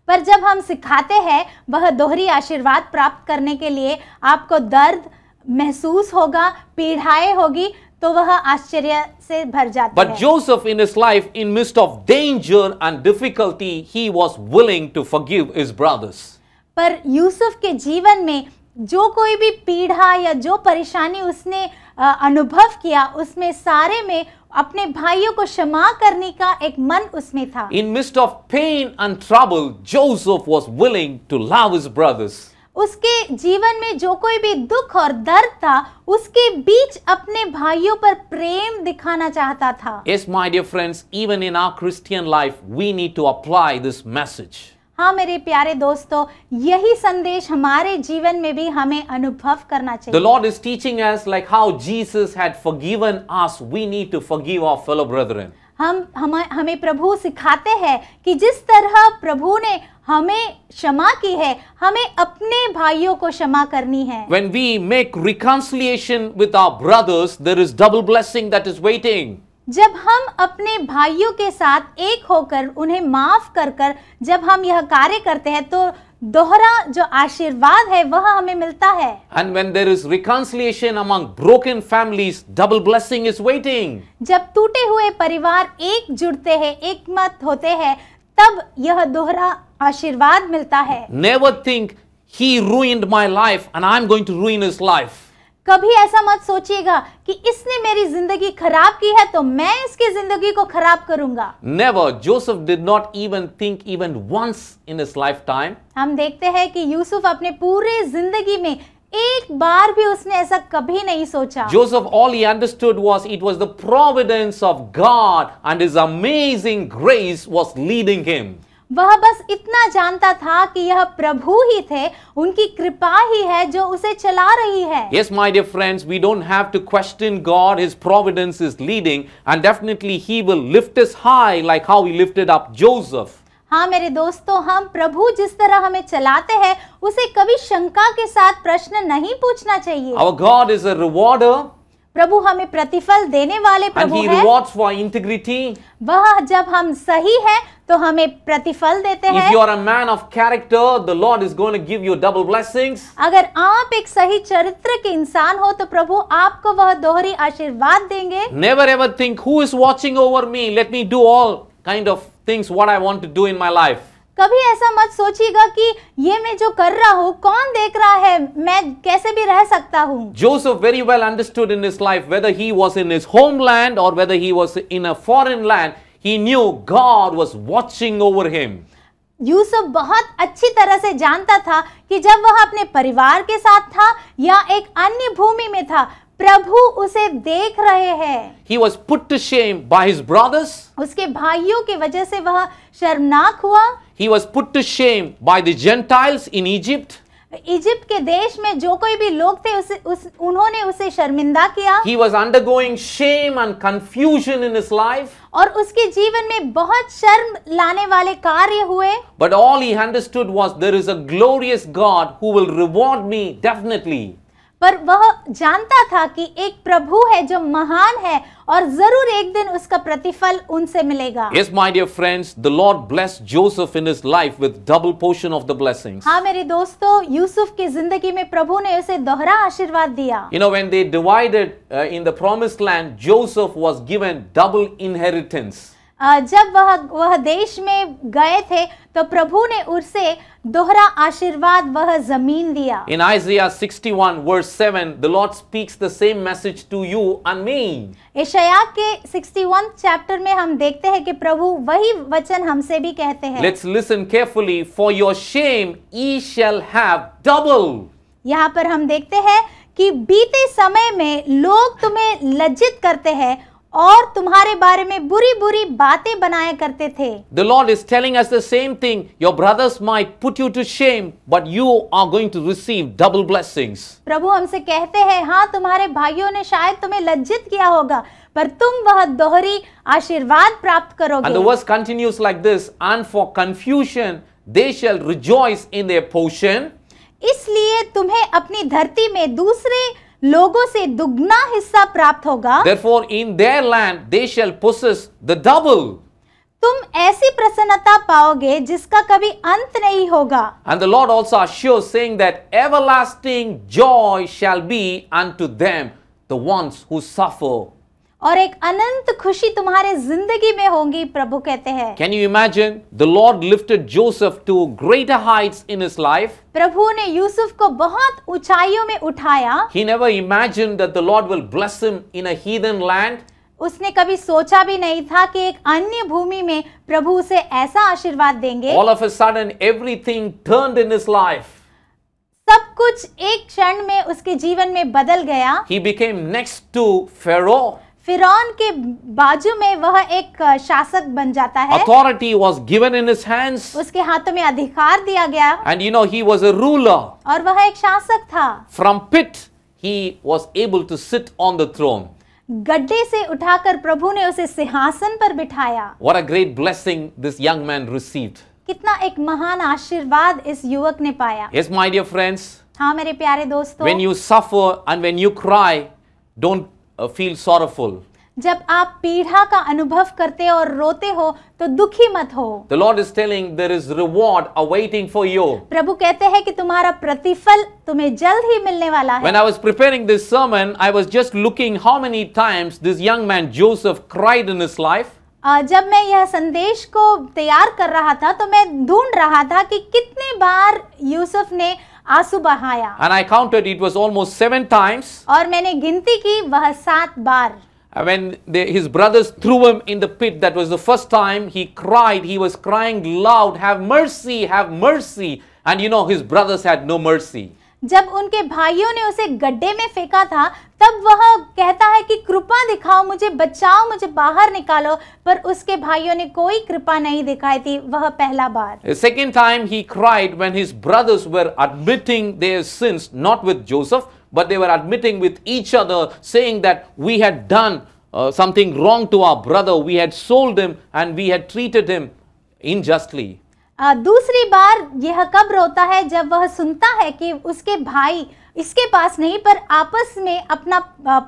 पर जब हम सिखाते हैं वह दोहरी आशीर्वाद प्राप्त करने के लिए आपको दर्द महसूस होगा, पीड़ाएं होगी, तो वह आश्चर्य से भर जाते हैं। But Joseph in his life, in midst of danger and difficulty, he was willing to forgive his brothers. पर यूसुफ के जीवन में जो कोई भी पीड़ा या जो परेशानी उसने अनुभव किया, उसमें सारे में अपने भाइयों को क्षमा करने का एक मन उसमें था। In midst of pain and trouble, Joseph was willing to love his brothers. उसके जीवन में जो कोई भी दुख और दर्द था, उसके बीच अपने भाइयों पर प्रेम दिखाना चाहता था। Yes, my dear friends, even in our Christian life, we need to apply this message. हाँ मेरे प्यारे दोस्तों, यही संदेश हमारे जीवन में भी हमें अनुभव करना The चाहिए। Lord is teaching us like how Jesus had forgiven us, we need to forgive our fellow brethren. हमें प्रभु सिखाते हैं कि जिस तरह प्रभु ने हमें क्षमा की है, हमें अपने भाइयों को क्षमा करनी है। When we make reconciliation with our brothers, there is double blessing that is waiting. जब हम अपने भाइयों के साथ एक होकर उन्हें माफ कर जब हम यह कार्य करते हैं, तो दोहरा जो आशीर्वाद है वह हमें मिलता है। And when there is reconciliation among broken families, double blessing is waiting. जब टूटे हुए परिवार एक जुड़ते हैं, एक मत होते हैं, तब यह दोहरा आशीर्वाद मिलता है। Never think he ruined my life and I'm going to ruin his life. कभी ऐसा मत सोचिएगा कि इसने मेरी जिंदगी खराब की है तो मैं इसकी जिंदगी को खराब करूंगा। Never. Joseph did not even think even once in his lifetime. हम देखते हैं कि यूसुफ अपने पूरे जिंदगी में एक बार भी उसने ऐसा कभी नहीं सोचा। Joseph, all he understood was it was the providence of God and his amazing grace was leading him. वह बस इतना जानता था कि यह प्रभु ही थे, उनकी कृपा ही है जो उसे चला रही है। Yes, my dear friends, we don't have to question God. His providence is leading and definitely he will lift us high like how he lifted up Joseph. हाँ मेरे दोस्तों, हम प्रभु जिस तरह हमें चलाते हैं उसे कभी शंका के साथ प्रश्न नहीं पूछना चाहिए। Our God is a rewarder प्रभु हमें प्रतिफल देने वाले and प्रभु he है। rewards for integrity. वह जब हम सही है तो हमें प्रतिफल देते If हैं। you are a man of character, the Lord is going to give you double blessings. अगर आप एक सही चरित्र के इंसान हो तो प्रभु आपको वह दोहरी आशीर्वाद देंगे। Never ever think who is watching over me. Let me do all kind of things what I want to do in my life. कभी ऐसा मत सोचिएगा कि ये मैं जो कर रहा हूँ कौन देख रहा है, मैं कैसे भी रह सकता हूँ। Joseph very well understood in his life whether he was in his homeland or whether he was in a foreign land. He knew God was watching over him. Yusuf बहुत अच्छी तरह से जानता था कि जब वह अपने परिवार के साथ था या एक अन्य भूमि में था, प्रभु उसे देख रहे हैं। He was put to shame by his brothers. उसके भाइयों की वजह से वह शर्मनाक हुआ। He was put to shame by the Gentiles in Egypt. Egypt के देश में जो कोई भी लोग थे उन्होंने उसे शर्मिंदा किया। He was undergoing shame and confusion in his life. और उसके जीवन में बहुत शर्म लाने वाले कार्य हुए। But all he understood was there is a glorious God who will reward me definitely. पर वह जानता था कि एक प्रभु है जो महान है और जरूर एक दिन उसका प्रतिफल उनसे मिलेगा। Yes, my dear friends, the Lord blessed Joseph in his life with double portion of the blessings. हाँ मेरे दोस्तों, यूसुफ की जिंदगी में प्रभु ने उसे दोहरा आशीर्वाद दिया। You know, when they divided in the promised land, Joseph was given double inheritance. जब वह देश में गए थे तो प्रभु ने उसे दोहरा आशीर्वाद, वह जमीन दिया। In Isaiah 61 verse 7, the Lord speaks the same message to you and me. यशायाह के 61 चैप्टर में हम देखते हैं कि प्रभु वही वचन हमसे भी कहते हैं। Let's listen carefully. For your shame ye shall have double. यहाँ पर हम देखते हैं कि बीते समय में लोग तुम्हें लज्जित करते हैं और तुम्हारे बारे में बुरी बुरी बातें बनाया करते थे। The Lord is telling us the same thing. Your brothers might put you to shame, but you are going to receive double blessings. प्रभु हमसे कहते हैं, हाँ तुम्हारे भाइयों ने शायद तुम्हें लज्जित किया होगा, पर तुम वह दोहरी आशीर्वाद प्राप्त करोगे। And the verse continues like this, and for confusion they shall rejoice in their portion. इसलिए तुम्हें अपनी धरती में दूसरे लोगों से दुगना हिस्सा प्राप्त होगा। Therefore in their land they shall possess the double. तुम ऐसी प्रसन्नता पाओगे जिसका कभी अंत नहीं होगा। And the Lord also assures, saying that everlasting joy shall be unto them, the ones who suffer. और एक अनंत खुशी तुम्हारे जिंदगी में होगी, प्रभु कहते हैं। Can you imagine? The Lord lifted Joseph to greater heights in his life. प्रभु ने यूसुफ को बहुत ऊंचाइयों में उठाया। He never imagined that the Lord will bless him in a heathen land. उसने कभी सोचा भी नहीं था कि एक अन्य भूमि में प्रभु उसे ऐसा आशीर्वाद देंगे। All of a sudden, everything turned in his life. सब कुछ एक क्षण में उसके जीवन में बदल गया। He became next to Pharaoh. फिरौन के बाजू में वह एक शासक बन जाता है। Authority was given in his hands. उसके हाथों में अधिकार दिया गया। And you know, he was a ruler. और वह एक शासक था। From pit, he was able to sit on the throne. गड्ढे से उठाकर प्रभु ने उसे सिंहासन पर बिठाया। What a great blessing this young man received. कितना एक महान आशीर्वाद इस युवक ने पाया। Yes, my dear friends, हाँ मेरे प्यारे दोस्तों, when you suffer and when you cry, don't feel sorrowful. जब आप पीड़ा का अनुभव करते और रोते हो तो दुखी मत हो। The Lord is telling there is reward awaiting for you. प्रभु कहते हैं कि तुम्हारा प्रतिफल तुम्हें जल्द ही मिलने वाला है। When I was preparing this sermon, I was just looking how many times this young man Joseph cried in his life. जब मैं यह संदेश को तैयार कर रहा था तो मैं ढूंढ रहा था कि कितने बार यूसुफ ने आंसू बहाया। And I counted, it was almost 7 times. और मैंने गिनती की, वह 7 बार। When his brothers threw him in the pit, that was the first time he cried. He was crying loud, have mercy, have mercy. And you know, his brothers had no mercy. जब उनके भाइयों ने उसे गड्ढे में फेंका था तब वह कहता है कि कृपा दिखाओ, मुझे बचाओ, मुझे बाहर निकालो, पर उसके भाइयों ने कोई कृपा नहीं दिखाई थी। वह पहला बार। The second time he cried when his brothers were admitting their sins, not with Joseph, but they were admitting with each other, saying that we had done something wrong to our brother, we had sold him and we had treated him unjustly. दूसरी बार यह कब रोता है? जब वह सुनता है कि उसके भाई इसके पास नहीं पर आपस में अपना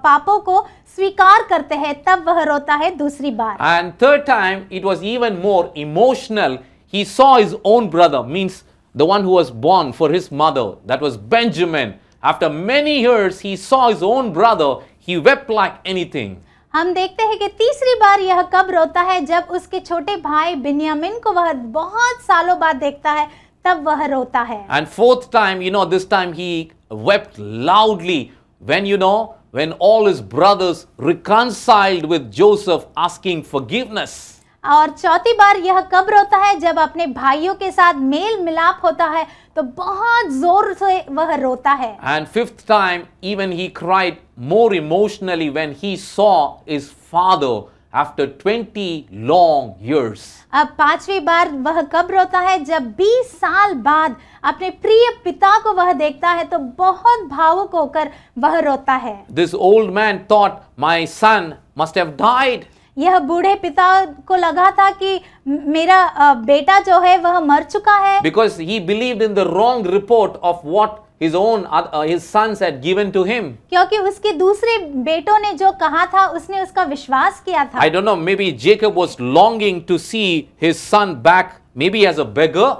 पापों को स्वीकार करते हैं, तब वह रोता है दूसरी बार। And third time it was even more emotional. He saw his own brother, means the one who was born for his mother, that was Benjamin. After many years he saw his own brother, he wept like anything. हम देखते हैं कि तीसरी बार यह कब रोता है? जब उसके छोटे भाई बिन्यामिन को वह बहुत सालों बाद देखता है, तब वह रोता है। And fourth time, you know, this time he wept loudly when, you know, when all his brothers reconciled with Joseph asking forgiveness. और चौथी बार यह कब रोता है? जब अपने भाइयों के साथ मेल मिलाप होता है तो बहुत जोर से वह रोता है। And fifth time, even he cried more emotionally when he saw his father after 20 long years. अब पांचवी बार वह कब रोता है? जब 20 साल बाद अपने प्रिय पिता को वह देखता है तो बहुत भावुक होकर वह रोता है। This old man thought, my son must have died. यह बूढ़े पिता को लगा था कि मेरा बेटा जो है वह मर चुका है। Because he believed in the wrong report of what his sons had given to him. क्योंकि उसके दूसरे बेटों ने जो कहा था उसने उसका विश्वास किया था। I don't know, maybe Jacob was longing to see his son back, maybe as a beggar.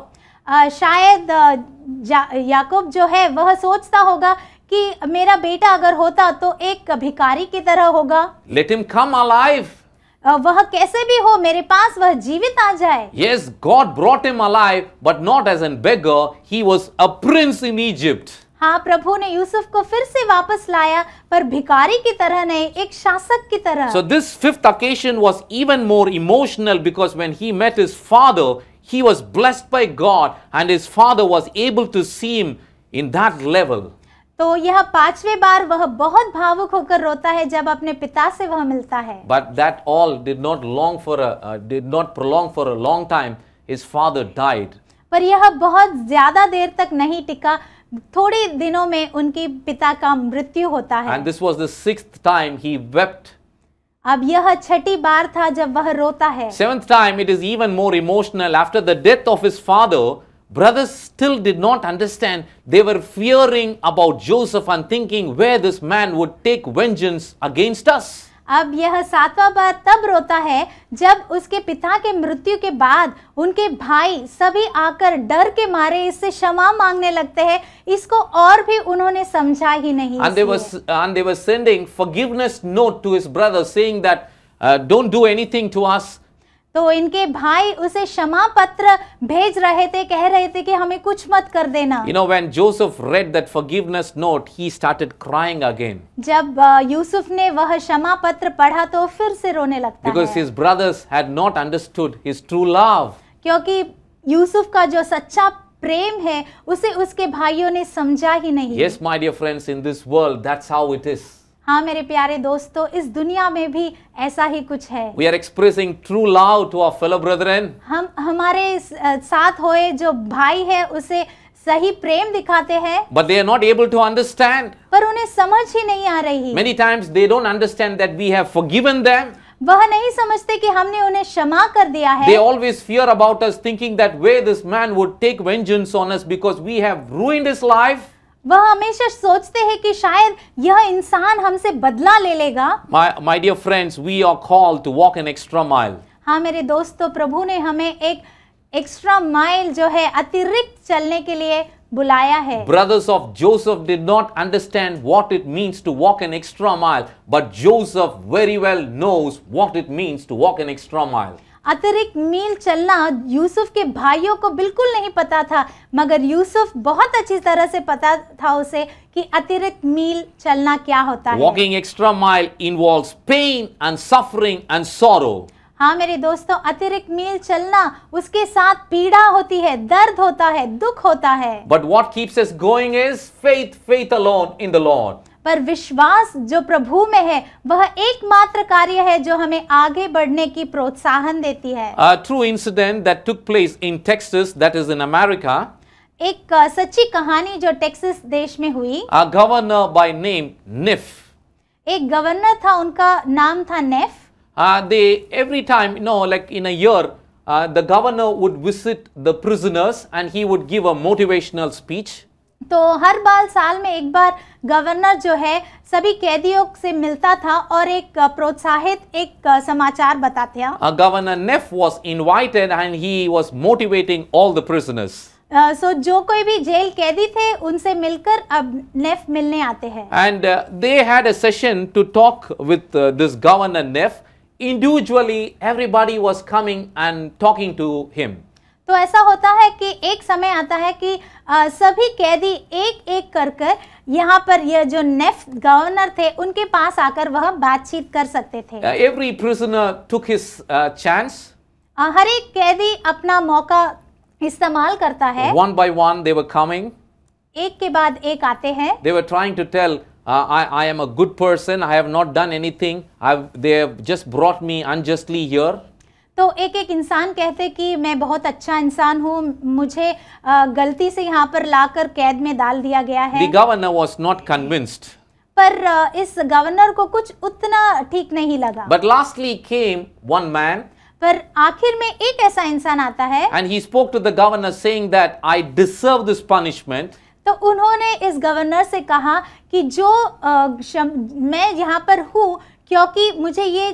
शायद याकूब जो है वह सोचता होगा कि मेरा बेटा अगर होता तो एक भिखारी की तरह होगा। Let him come alive. वह कैसे भी हो, मेरे पास वह जीवित आ जाए। Yes, God brought him alive, but not as a beggar. He was a prince in Egypt. हाँ, प्रभु ने यूसुफ को फिर से वापस लाया, पर भिखारी की तरह नहीं, एक शासक की तरह। So this fifth occasion was even more emotional because when he met his father, he was blessed by God and his father was able to see him in that level. तो यह पांचवें बार वह बहुत भावुक होकर रोता है जब अपने पिता से वह मिलता है। But that all did not prolong for a long time. His father died. पर यह बहुत ज्यादा देर तक नहीं टिका, थोड़े दिनों में उनके पिता का मृत्यु होता है। And this was the 6th time he wept. अब यह छठी बार था जब वह रोता है। 7th time it is even more emotional. After the death of his father, brothers still did not understand. They were fearing about Joseph and thinking where this man would take vengeance against us. अब यह 7वां बार तब रोता है जब उसके पिता के मृत्यु के बाद उनके भाई सभी आकर डर के मारे इससे क्षमा मांगने लगते हैं। इसको और भी उन्होंने समझा ही नहीं। And they were sending forgiveness note to his brother saying that don't do anything to us. तो इनके भाई उसे क्षमा पत्र भेज रहे थे, कह रहे थे कि हमें कुछ मत कर देना। You know, when Joseph read that forgiveness note, he started crying again. जब यूसुफ ने वह क्षमा पत्र पढ़ा तो फिर से रोने लगता Because है। his brothers had not understood his true love. क्योंकि यूसुफ का जो सच्चा प्रेम है उसे उसके भाइयों ने समझा ही नहीं। Yes, my dear friends, in this world, that's how it is. हाँ मेरे प्यारे दोस्तों, इस दुनिया में भी ऐसा ही कुछ है। We are expressing true love to our fellow brethren. हम हमारे साथ होए जो भाई है उसे सही प्रेम दिखाते हैं, But they are not able to understand. पर उन्हें समझ ही नहीं आ रही। Many times they don't understand that we have forgiven them. वह नहीं समझते कि हमने उन्हें क्षमा कर दिया है। They always fear about us, thinking that way this man would take vengeance on us because we have ruined his life. वह हमेशा सोचते हैं कि शायद यह इंसान हमसे बदला ले लेगा। My dear friends, we are called to walk an extra mile. हाँ मेरे दोस्तों, प्रभु ने हमें एक एक्स्ट्रा माइल जो है अतिरिक्त चलने के लिए बुलाया है। Brothers of Joseph did not understand what it means to walk an extra mile, but Joseph very well knows what it means to walk an extra mile. अतिरिक्त मील चलना यूसुफ के भाइयों को बिल्कुल नहीं पता था, मगर यूसुफ बहुत अच्छी तरह से पता था उसे कि अतिरिक्त मील चलना क्या होता है। Walking extra mile involves pain and suffering and sorrow. हाँ मेरे दोस्तों, अतिरिक्त मील चलना उसके साथ पीड़ा होती है, दर्द होता है, दुख होता है। But what keeps us going is faith alone in the Lord. पर विश्वास जो प्रभु में है वह एकमात्र कार्य है जो हमें आगे बढ़ने की प्रोत्साहन देती है। A true incident that took place in Texas, that is in America. एक सच्ची कहानी जो टेक्सास देश में हुई। A governor by name Neff. एक गवर्नर था, उनका नाम था नेफ। They every time, like in a year, the governor would visit the prisoners and he would give a motivational speech. तो हर साल में एक बार गवर्नर जो है सभी कैदियों से मिलता था और एक प्रोत्साहित एक समाचार बताते हैं। Governor Neff was invited and he was motivating all the prisoners. सो जो कोई भी जेल कैदी थे उनसे मिलकर अब नेफ मिलने आते हैं। And they had a session to talk with this governor Neff. Individually, everybody was coming and talking to him. तो ऐसा होता है कि एक समय आता है कि सभी कैदी एक एक कर यहाँ पर यह जो नेफ गवर्नर थे उनके पास आकर वह बातचीत कर सकते थे। Every prisoner took his chance. हर एक कैदी अपना मौका इस्तेमाल करता है। One by one they were coming. एक के बाद एक आते हैं। They were trying to tell, I am a good person. I have not done anything. They have just brought me unjustly here. तो एक एक इंसान कहते कि मैं बहुत अच्छा इंसान हूँ, मुझे गलती से यहाँ पर लाकर कैद में डाल दिया गया है। The governor was not convinced. पर इस गवर्नर को कुछ उतना ठीक नहीं लगा। But lastly came one man. पर आखिर में एक ऐसा इंसान आता है। And he spoke to the governor saying that I deserve this punishment. तो उन्होंने इस गवर्नर से कहा कि जो मैं यहाँ पर हूँ क्योंकि मुझे ये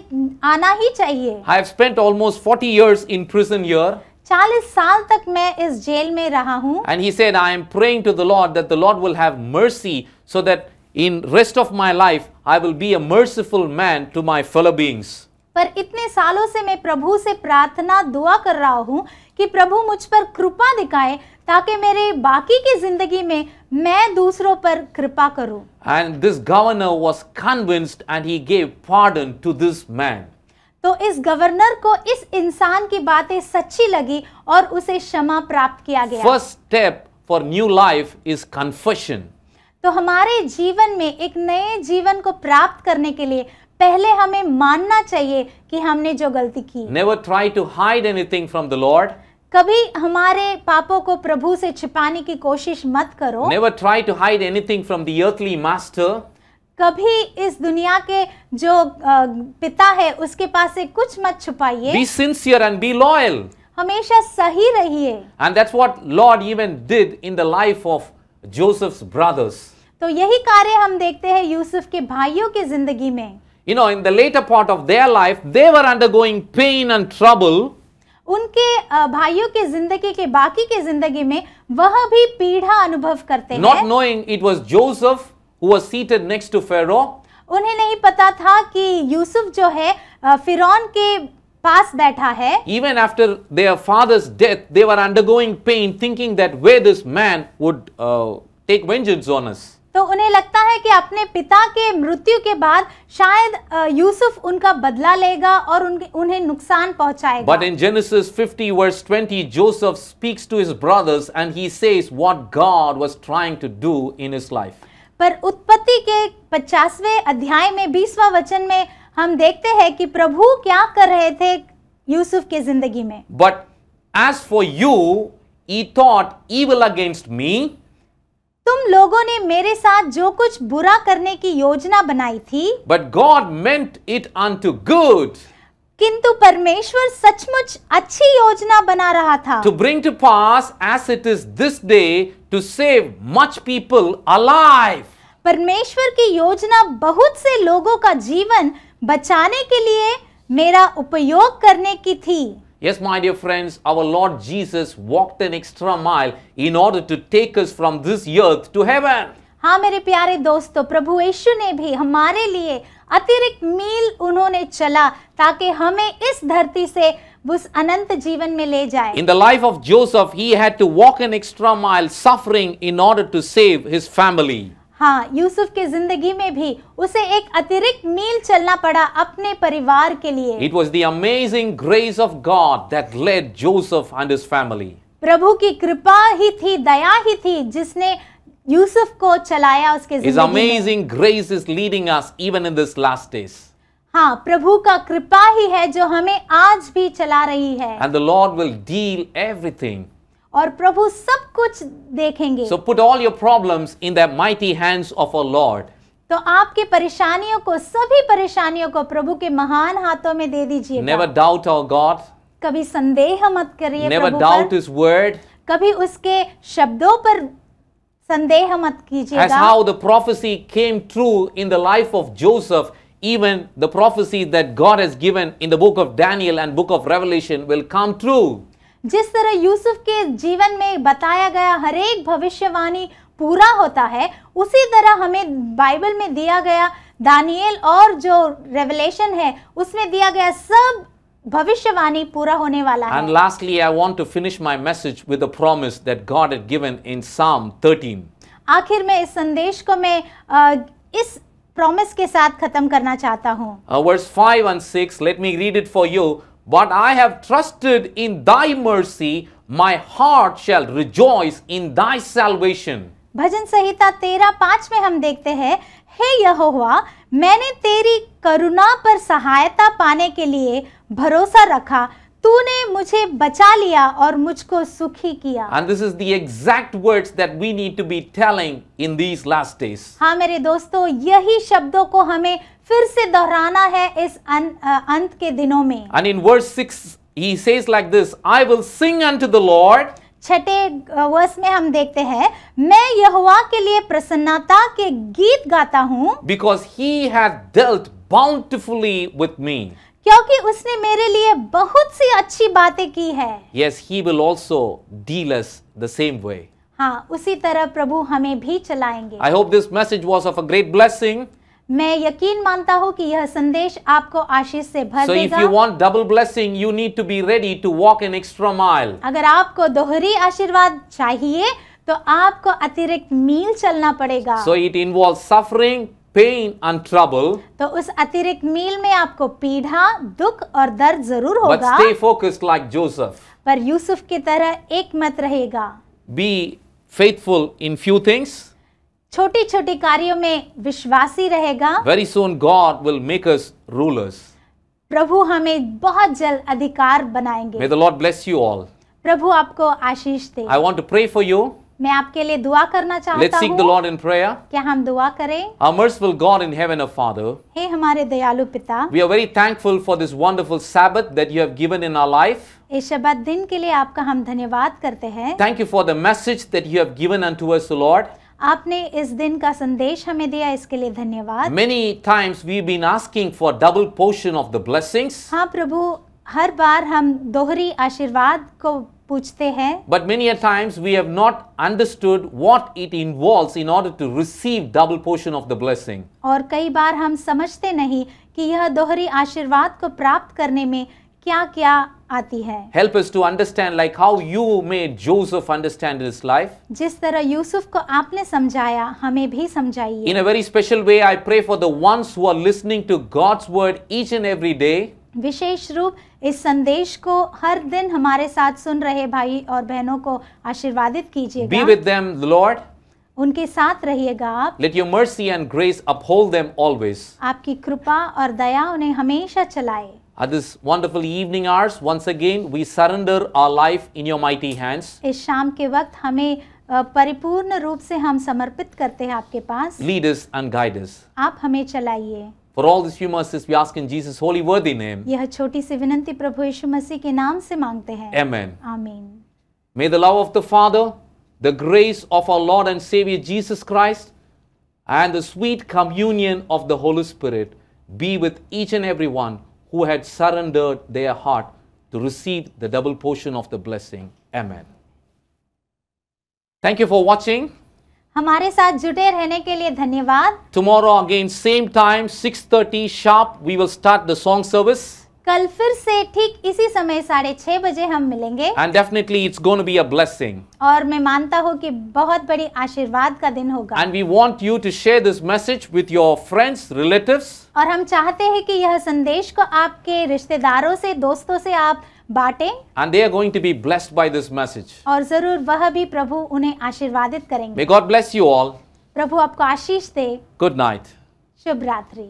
आना ही चाहिए। I have spent almost 40 years in prison here. 40 साल तक मैं इस जेल में रहा हूँ। And he said, I am praying to the Lord that the Lord will have mercy so that in rest of my life I will be a merciful man to my fellow beings. पर इतने सालों से मैं प्रभु से प्रार्थना दुआ कर रहा हूँ कि प्रभु मुझ पर कृपा दिखाए ताकि मेरे बाकी की जिंदगी में मैं दूसरों पर कृपा करूं। And this governor was convinced and he gave pardon to this man. तो इस गवर्नर को इस इंसान की बातें सच्ची लगी और उसे क्षमा प्राप्त किया गया। First step for new life is confession. तो हमारे जीवन में एक नए जीवन को प्राप्त करने के लिए पहले हमें मानना चाहिए कि हमने जो गलती की। Never try to hide anything from the Lord. कभी हमारे पापों को प्रभु से छिपाने की कोशिश मत करो। Never try to hide anything from the earthly master. कभी इस दुनिया के जो पिता है उसके पास से कुछ मत छुपाइए। Be sincere and be loyal. हमेशा सही रहिए। And that's what Lord even did in the life of Joseph's brothers. तो यही कार्य हम देखते हैं यूसुफ के भाइयों की जिंदगी में। You know, in the later part of their life, they were undergoing pain and trouble. उनके भाइयों की जिंदगी के बाकी की जिंदगी में वह भी पीड़ा अनुभव करते Not हैं। knowing it was Joseph who was seated next to Pharaoh. उन्हें नहीं पता था कि यूसुफ जो है फिरौन के पास बैठा है। Even after their father's death, they were undergoing pain, thinking that where this man would take vengeance on us. तो उन्हें लगता है कि अपने पिता के मृत्यु के बाद शायद यूसुफ उनका बदला लेगा और उन्हें नुकसान पहुंचाएगा। But in Genesis 50 verse 20, Joseph speaks to his brothers and he says what God was trying to do in his life. पर उत्पत्ति के 50वें अध्याय में 20वां वचन में हम देखते हैं कि प्रभु क्या कर रहे थे यूसुफ के जिंदगी में। But as for you, he thought evil against me. तुम लोगों ने मेरे साथ जो कुछ बुरा करने की योजना बनाई थी, But God meant it unto good, किंतु परमेश्वर सचमुच अच्छी योजना बना रहा था to bring to pass as it is this day, to save much people alive. परमेश्वर की योजना बहुत से लोगों का जीवन बचाने के लिए मेरा उपयोग करने की थी। Yes, my dear friends, our Lord Jesus walked an extra mile in order to take us from this earth to heaven. हाँ मेरे प्यारे दोस्तों, प्रभु यीशु ने भी हमारे लिए अतिरिक्त मील उन्होंने चला ताकि हमें इस धरती से उस अनंत जीवन में ले जाए। In the life of Joseph, he had to walk an extra mile, suffering in order to save his family. हाँ, यूसुफ के जिंदगी में भी उसे एक अतिरिक्त मील चलना पड़ा अपने परिवार के लिए। It was the amazing grace of God that led Joseph and his family. प्रभु की कृपा ही थी, दया ही थी जिसने यूसुफ को चलाया उसके His जिंदगी में। amazing grace is leading us even in this last days. हाँ, प्रभु का कृपा ही है जो हमें आज भी चला रही है। And the Lord will deal everything. और प्रभु सब कुछ देखेंगे। So put all your problems in the mighty hands of our Lord. तो आपकी परेशानियों को, सभी परेशानियों को प्रभु के महान हाथों में दे दीजिएगा। Never doubt our God. कभी संदेह मत करिए Never प्रभु doubt पर। His word. कभी उसके शब्दों पर संदेह मत As कीजिएगा। how the prophecy came true in the life of Joseph, even the prophecy that God has given in the book of Daniel and book of Revelation will come true. जिस तरह यूसुफ के जीवन में बताया गया हर एक भविष्यवाणी पूरा होता है, उसी तरह हमें बाइबल में दिया गया दानियल और जो रेवलेशन है उसमें दिया गया सब भविष्यवाणी पूरा होने वाला And है। lastly, I want to finish my message with a promise that God had given in Psalm 13. आखिर में इस संदेश को मैं इस प्रॉमिस के साथ खत्म करना चाहता हूँ। Verse 5 and 6, let me read it for you. But I have trusted in thy mercy, my heart shall rejoice in thy salvation. भजन संहिता 13:5 में हम देखते हैं, हे यहोवा, मैंने तेरी करुणा पर सहायता पाने के लिए भरोसा रखा, तूने मुझे बचा लिया और मुझको सुखी किया। And this is the exact words that we need to be telling in these last days. हाँ मेरे दोस्तों, यही शब्दों को हमें फिर से दोहराना है इस अंत के दिनों में। And in verse 6, he says like this, I will sing unto the Lord. 6 वर्ष में हम देखते हैं, मैं यहोवा के लिए प्रसन्नता के गीत गाता हूँ, Because he hath dealt bountifully with me. क्योंकि उसने मेरे लिए बहुत सी अच्छी बातें की है। Yes, he will also deal us the same way. हाँ, उसी तरह प्रभु हमें भी चलाएंगे। I hope this message was of a great blessing. मैं यकीन मानता हूँ कि यह संदेश आपको आशीष से भर So if देगा। you want double blessing, you need to be ready to walk an extra mile. अगर आपको दोहरी आशीर्वाद चाहिए तो आपको अतिरिक्त मील चलना पड़ेगा। So it involves suffering, pain and trouble. तो उस अतिरिक्त मील में आपको पीड़ा, दुख और दर्द जरूर But होगा, stay focused like Joseph. पर यूसुफ की तरह एक मत रहेगा। Be faithful in few things. छोटी छोटी कार्यों में विश्वासी रहेगा। Very soon God will make us rulers. प्रभु हमें बहुत जल्द अधिकार बनाएंगे। May the Lord bless you all. प्रभु आपको आशीष दे। I want to pray for you. मैं आपके लिए दुआ करना Let's चाहता seek the हूँ। Lord in prayer. क्या हम दुआ करें? Our merciful God in heaven, our Father, हे हमारे दयालु पिता, we are very thankful for this wonderful Sabbath that you have given in our life. इस शब्द दिन के लिए आपका हम धन्यवाद करते हैं। Thank you for the message that you have given unto us, O Lord. आपने इस दिन का संदेश हमें दिया, इसके लिए धन्यवाद। Many times we've been asking for double portion of the blessings, हाँ प्रभु, हर बार हम दोहरी आशीर्वाद को पूछते हैं, but many a times we have not understood what it involves in order to receive double portion of the blessing. और कई बार हम समझते नहीं कि यह दोहरी आशीर्वाद को प्राप्त करने में क्या क्या आती है। Help us to understand like how you made Joseph understand his life. जिस तरह यूसुफ को आपने समझाया, हमें भी समझाइए। In a very special way, I pray for the ones who are listening to God's word each and every day. विशेष रूप इस संदेश को हर दिन हमारे साथ सुन रहे भाई और बहनों को आशीर्वादित Be कीजिएगा, with them, the Lord. उनके साथ रहिएगा आप। Let your mercy and grace uphold them always. आपकी कृपा और दया उन्हें हमेशा चलाए। At this wonderful evening hours, once again, we surrender our life in your mighty hands. इस शाम के वक्त हमें परिपूर्ण रूप से हम समर्पित करते हैं आपके पास। Lead us and guide us. आप हमें चलाइए। For all these few mercies, we ask in Jesus' holy worthy name. यह छोटी सी विनंती प्रभु यीशु मसीह के नाम से मांगते हैं। Amen. आमीन। May the love of the Father, the grace of our Lord and Savior Jesus Christ, and the sweet communion of the Holy Spirit be with each and every one who had surrendered their heart to receive the double portion of the blessing. Amen. Thank you for watching. हमारे साथ जुटे रहने के लिए धन्यवाद। Tomorrow again, same time, 6:30 sharp, we will start the song service. कल फिर से ठीक इसी समय 6:30 बजे हम मिलेंगे, And definitely it's going to be a blessing. और मैं मानता हूँ कि बहुत बड़ी आशीर्वाद का दिन होगा। And we want you to share this message with your friends, relatives. और हम चाहते हैं कि यह संदेश को आपके रिश्तेदारों से, दोस्तों से आप बांटें, And they are going to be blessed by this message. और जरूर वह भी प्रभु उन्हें आशीर्वादित करेंगे। May God bless you all. प्रभु आपको आशीष दे। Good night. शुभ रात्रि।